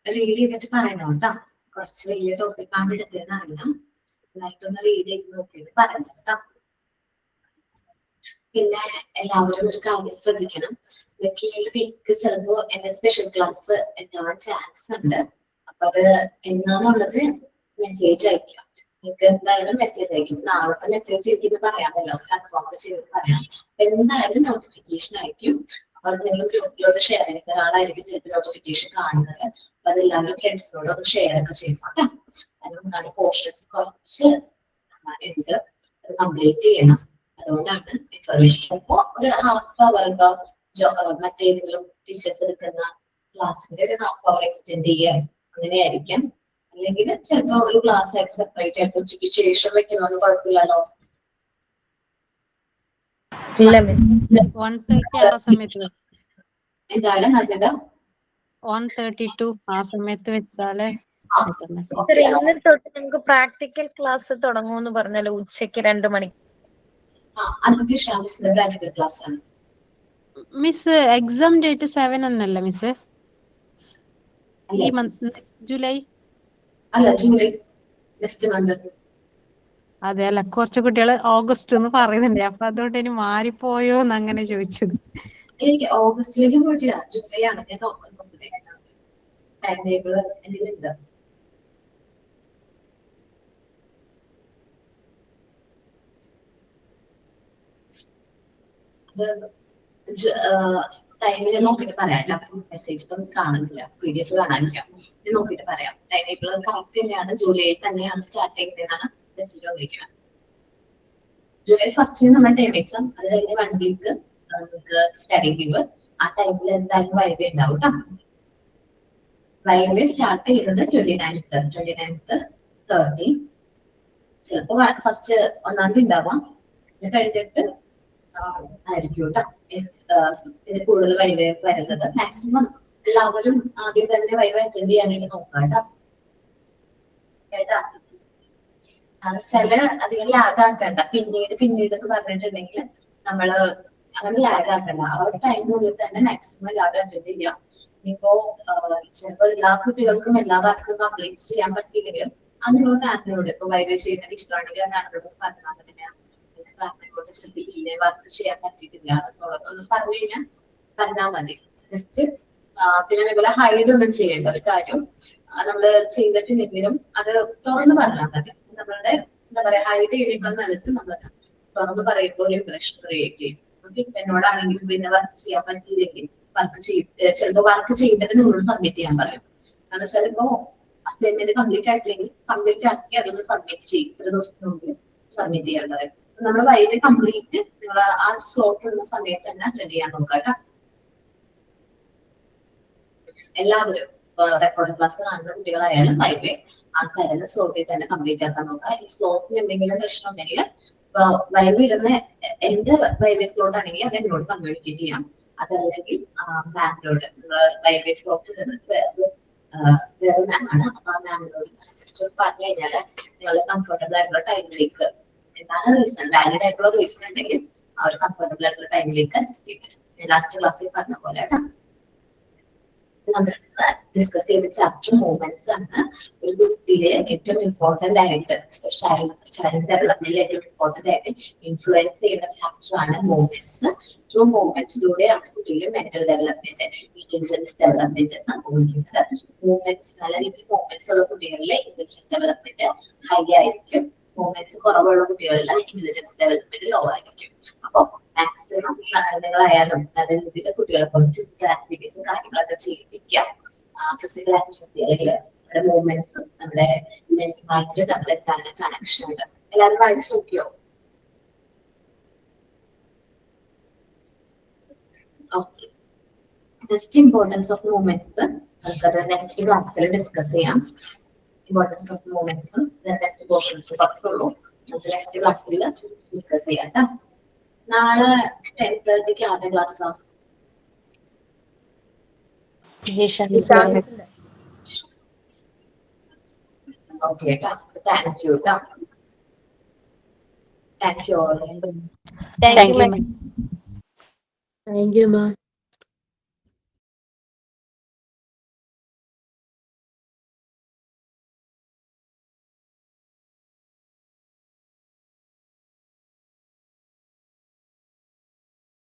റീഡ് ചെയ്തിട്ട് പറയണം കേട്ടോ. കുറച്ച് വലിയ ടോപ്പിക്കാണ് എടുത്തതെന്ന് അറിയാം. നന്നായിട്ടൊന്ന് റീഡ് ചെയ്ത് നോക്കിയിട്ട് പറയണം കേട്ടോ. പിന്നെ എല്ലാവരും ഒരു കാര്യം ശ്രദ്ധിക്കണം. ഇതൊക്കെ ഈ വീക്ക് ചിലപ്പോ എന്റെ സ്പെഷ്യൽ ക്ലാസ് എത്താൻ ചാൻസ് ഉണ്ട്. അപ്പൊ അത് എന്നാന്നുള്ളത് മെസ്സേജ് അയക്കാം. നിങ്ങൾക്ക് എന്തായാലും മെസ്സേജ് അയക്കും. നാളത്തെ മെസ്സേജ് എനിക്ക് പറയാമല്ലോ, കൺഫേം ചെയ്ത് പറയാം. എന്തായാലും നോട്ടിഫിക്കേഷൻ അയക്കും. അപ്പൊ അത് നിങ്ങൾ ഗ്രൂപ്പിലൊന്ന് ഷെയർ ചെയ്യുന്ന ഒരാളായിരിക്കും ചിലപ്പോൾ നോട്ടിഫിക്കേഷൻ കാണുന്നത്. അപ്പൊ അത് എല്ലാവരും ഫ്രണ്ട്സിനോട് ഒന്ന് ഷെയർ ഒക്കെ ചെയ്യണം. അതിനൊന്നാണ് പോർഷൻസ് കുറച്ച് ഉണ്ട്, അത് കംപ്ലീറ്റ് ചെയ്യണം. അതുകൊണ്ടാണ് ഇൻഫർമേഷൻ ചിലപ്പോ ഒരു ഹാഫ് അവറിലോ മറ്റേതെങ്കിലും ടീച്ചേഴ്സ് എടുക്കുന്ന ക്ലാസ്സിന്റെ ഒരു ഹാഫ് അവർ എക്സ്റ്റെൻഡ് ചെയ്യാൻ അങ്ങനെയായിരിക്കാം. അല്ലെങ്കിൽ ചിലപ്പോ ഒരു ക്ലാസ് ആയിട്ട് സെപ്പറേറ്റ് ആയിട്ട് ഉച്ചയ്ക്ക് ശേഷം വെക്കുന്നതൊന്നും കുഴപ്പമില്ലല്ലോ. ഇല്ല മിസ്. 1:30 ആ സമയത്ത് എന്താണ് നല്ലത്? 1:32 ആ സമയത്ത് വെച്ചാല് ടീച്ചർ ഇന്ന് തൊട്ട് നമുക്ക് പ്രാക്ടിക്കൽ ക്ലാസ് തുടങ്ങുമെന്ന് പറഞ്ഞല്ലോ, ഉച്ചയ്ക്ക് 2 മണിക്ക്. പ്രാക്ടിക്കൽ ക്ലാസ് ആണ്. മിസ് എക്സാം ഡേറ്റ് 7 എന്നല്ല മിസ്? ഈ മന്ത് നെക്സ്റ്റ് ജൂലൈ അല്ല, ജൂലൈ നെക്സ്റ്റ് മന്ത്. അതെ അല്ല, കുറച്ച് കുട്ടികൾ ഓഗസ്റ്റ് എന്ന് പറയുന്നുണ്ട്. അപ്പൊ അതുകൊണ്ട് ഇനി മാറിപ്പോയോന്ന് അങ്ങനെ ചോദിച്ചത്. എനിക്ക് ഓഗസ്റ്റിലേക്ക് പോയിട്ടില്ല, ജൂലൈ ആണ്. ഞാൻ നോക്കട്ടെ, ടൈം ടേബിൾ എന്റെ ഉണ്ട്. ടൈമിൽ നോക്കിയിട്ട് പറയാം. മെസ്സേജ് ഇപ്പം കാണുന്നില്ല, PDF കാണാനില്ല. ഇത് നോക്കിയിട്ട് പറയാം. ടൈം ടേബിൾ കറക്റ്റ് തന്നെയാണ്, ജൂലൈയിൽ തന്നെയാണ് സ്റ്റാർട്ട് ചെയ്യുന്നതെന്നാണ് മെസ്സേജ് വന്നിരിക്കുന്നത്. ജൂലൈ 1 നമ്മൾ ടൈം എക്സാം, അത് കഴിഞ്ഞ് 1 വീക്ക് നമുക്ക് സ്റ്റഡി ലീവ്. ആ ടൈമിൽ എന്തായാലും വൈവേ ഉണ്ടാവും കേട്ടോ. വൈവേ സ്റ്റാർട്ട് ചെയ്യുന്നത് 29th 30. ചിലപ്പോ ഫസ്റ്റ് 1-ാം തീയതി ഉണ്ടാവാം. ഇത് കഴിഞ്ഞിട്ട് ആയിരിക്കും കേട്ടോ ഇതിന് കൂടുതൽ വൈവേ വരുന്നത്. മാക്സിമം എല്ലാവരും ആദ്യം തന്നെ വൈവേ അറ്റൻഡ് ചെയ്യാനായിട്ട് നോക്കാം കേട്ടാ. ചില അധികം ലാഗ് ആക്കണ്ട. പിന്നീട് എന്ന് പറഞ്ഞിട്ടുണ്ടെങ്കിൽ നമ്മള് അങ്ങനെ ലാഗ് ആക്കണ്ട. ആ ഒരു ടൈമിനുള്ളിൽ തന്നെ മാക്സിമം എല്ലാവരും അറ്റൻഡ് ചെയ്യാം. ഇപ്പോ ചിലപ്പോൾ എല്ലാ കുട്ടികൾക്കും എല്ലാ വർക്കും കംപ്ലീറ്റ് ചെയ്യാൻ പറ്റിയില്ലെങ്കിലും അത് നിങ്ങൾ മാമിനോട് ഇപ്പൊ വൈവേ ചെയ്യുന്ന ഇഷ്ടമാണെങ്കിൽ മാമിനോട് പറഞ്ഞാൽ മതി. കാരണങ്ങളോട് ശ്രദ്ധിക്കില്ലേ, വർക്ക് ചെയ്യാൻ പറ്റിയിട്ടില്ല ഒന്ന് പറഞ്ഞു കഴിഞ്ഞാൽ പറഞ്ഞാൽ മതി. ജസ്റ്റ് പിന്നെ അതേപോലെ ഹൈഡ് ഒന്നും ചെയ്യേണ്ട. ഒരു കാര്യം നമ്മള് ചെയ്തിട്ടില്ലെങ്കിലും അത് തുറന്ന് പറഞ്ഞാൽ മതി. നമ്മളുടെ എന്താ പറയാ, ഹൈഡ് ചെയ്തേക്കാൾ നല്ലത് നമ്മളത് തുറന്ന് പറയുമ്പോൾ ഒരു ഇംപ്രഷൻ ക്രിയേറ്റ് ചെയ്യും. എന്നോടാണെങ്കിലും പിന്നെ വർക്ക് ചെയ്യാൻ പറ്റിയില്ലെങ്കിൽ ചിലപ്പോ വർക്ക് ചെയ്തിട്ട് നിങ്ങളോട് സബ്മിറ്റ് ചെയ്യാൻ പറയും. എന്ന് വെച്ചാൽ ഇപ്പോ അസൈൻമെന്റ് കംപ്ലീറ്റ് ആയിട്ടില്ലെങ്കിൽ കംപ്ലീറ്റ് ആക്കി അതൊന്ന് സബ്മിറ്റ് ചെയ്യും. 3 ദിവസത്തിനുള്ളിൽ സബ്മിറ്റ് ചെയ്യാൻ പറയും. നമ്മൾ വൈകിട്ട് കംപ്ലീറ്റ് നിങ്ങൾ ആ സ്ലോട്ട് ഉള്ള സമയത്ത് തന്നെ അറ്റൻഡ് ചെയ്യാൻ നോക്കാം കേട്ടോ. എല്ലാവരും റെക്കോർഡിംഗ് ക്ലാസ് കാണുന്ന കുട്ടികളായാലും വൈവേ ആ തരുന്ന സ്ലോട്ടിൽ തന്നെ കംപ്ലീറ്റ് ആക്കാൻ നോക്കുക. ഈ സ്ലോട്ടിന് എന്തെങ്കിലും പ്രശ്നം ഉണ്ടെങ്കിൽ വൈവേ ഇടുന്ന എന്റെ വൈവേ സ്ലോട്ട് ആണെങ്കിൽ അത് എന്നോട് കമ്മ്യൂണിക്കേറ്റ് ചെയ്യാം. അതല്ലെങ്കിൽ മാമിനോട്. നിങ്ങൾ വൈവേ സ്ലോട്ട് ഇടുന്നത് വേറെ മാം ആണ്. അപ്പൊ ആ മാമിനോട് ജസ്റ്റ് പറഞ്ഞു കഴിഞ്ഞാൽ നിങ്ങൾ കംഫർട്ടബിൾ ആയിട്ടുള്ള ടൈമിലേക്ക് എന്താണ് റീസൺ, വാലിഡ് ആയിട്ടുള്ള റീസൺ ഉണ്ടെങ്കിൽ ആ ഒരു കംഫർട്ടബിൾ ആയിട്ടുള്ള ടൈമിലേക്ക് അഡ്ജസ്റ്റ് ചെയ്ത് ഞാൻ ലാസ്റ്റ് ക്ലാസ്സിൽ പറഞ്ഞ പോലെ കേട്ടോ. നമ്മൾ ഡിസ്കസ് ചെയ്ത ചാപ്റ്റർ മൂവ്മെന്റ്സ് ആണ്. ഒരു കുട്ടിയിലെ ഏറ്റവും ഇമ്പോർട്ടന്റ് ആയിട്ട് ചൈൽഡ് ഡെവലപ്മെന്റിൽ ഏറ്റവും ഇമ്പോർട്ടന്റ് ആയിട്ട് ഇൻഫ്ലുവൻസ് ചെയ്യുന്ന ചാപ്റ്റർ ആണ് മൂവ്മെന്റ്സ്. ത്രൂ മൂവ്മെന്റ്സിലൂടെയാണ് കുട്ടിയിലെ മെന്റൽ ഡെവലപ്മെന്റ്, ഇന്റലിജൻസ് ഡെവലപ്മെന്റ് സംഭവിക്കുന്നത്. മൂവ്മെന്റ്സ് നല്ല രീതിയിൽ മൂവ്മെന്റ്സ് ഉള്ള കുട്ടികളിലെ ഇന്റലിജൻസ് ഡെവലപ്മെന്റ് ഹൈ ആയിരിക്കും. മൂവ്മെന്റ്സ് കുറവുള്ള കുട്ടികളിൽ ഇന്റലിജൻസ് ഡെവലപ്മെന്റ് ലോ ആയിരിക്കും. അപ്പൊ മാക്സിമം നിങ്ങളായാലും നല്ല രീതിയിൽ കുട്ടികളെ കൊണ്ട് ഫിസിക്കൽ ആക്ടിവിറ്റീസും കാര്യങ്ങളൊക്കെ ചെയ്യിപ്പിക്കാം. ഫിസിക്കൽ ആക്ടിവിറ്റി അല്ലെങ്കിൽ നമ്മുടെ മൂവ്മെന്റ്സും നമ്മുടെ മെന്റുമായിട്ട് നമ്മൾ എന്താണ് കണക്ഷൻ ഉണ്ട്. എല്ലാവരും വായിച്ചു നോക്കിയോ? Okay. Next importance of movements നമുക്കത് നെക്സ്റ്റ് ക്ലാസ്സിൽ ഡിസ്കസ് ചെയ്യാം. ഇമ്പോർട്ടൻസ് ഓഫ് മൂവ്മെന്റ്സും നെക്സ്റ്റ് പോർഷൻസ് പറഞ്ഞുള്ളൂ. നമുക്ക് നെക്സ്റ്റ് ക്ലാസ്സിൽ ഡിസ്കസ് ചെയ്യാം കേട്ടോ. നാളെ 10:30 ആരുടെ ക്ലാസ്സാ? ഓക്കെ കേട്ടോ. താങ്ക് യു കേട്ടോ. Thank you all. Thank you ma'am. Thank you, ma.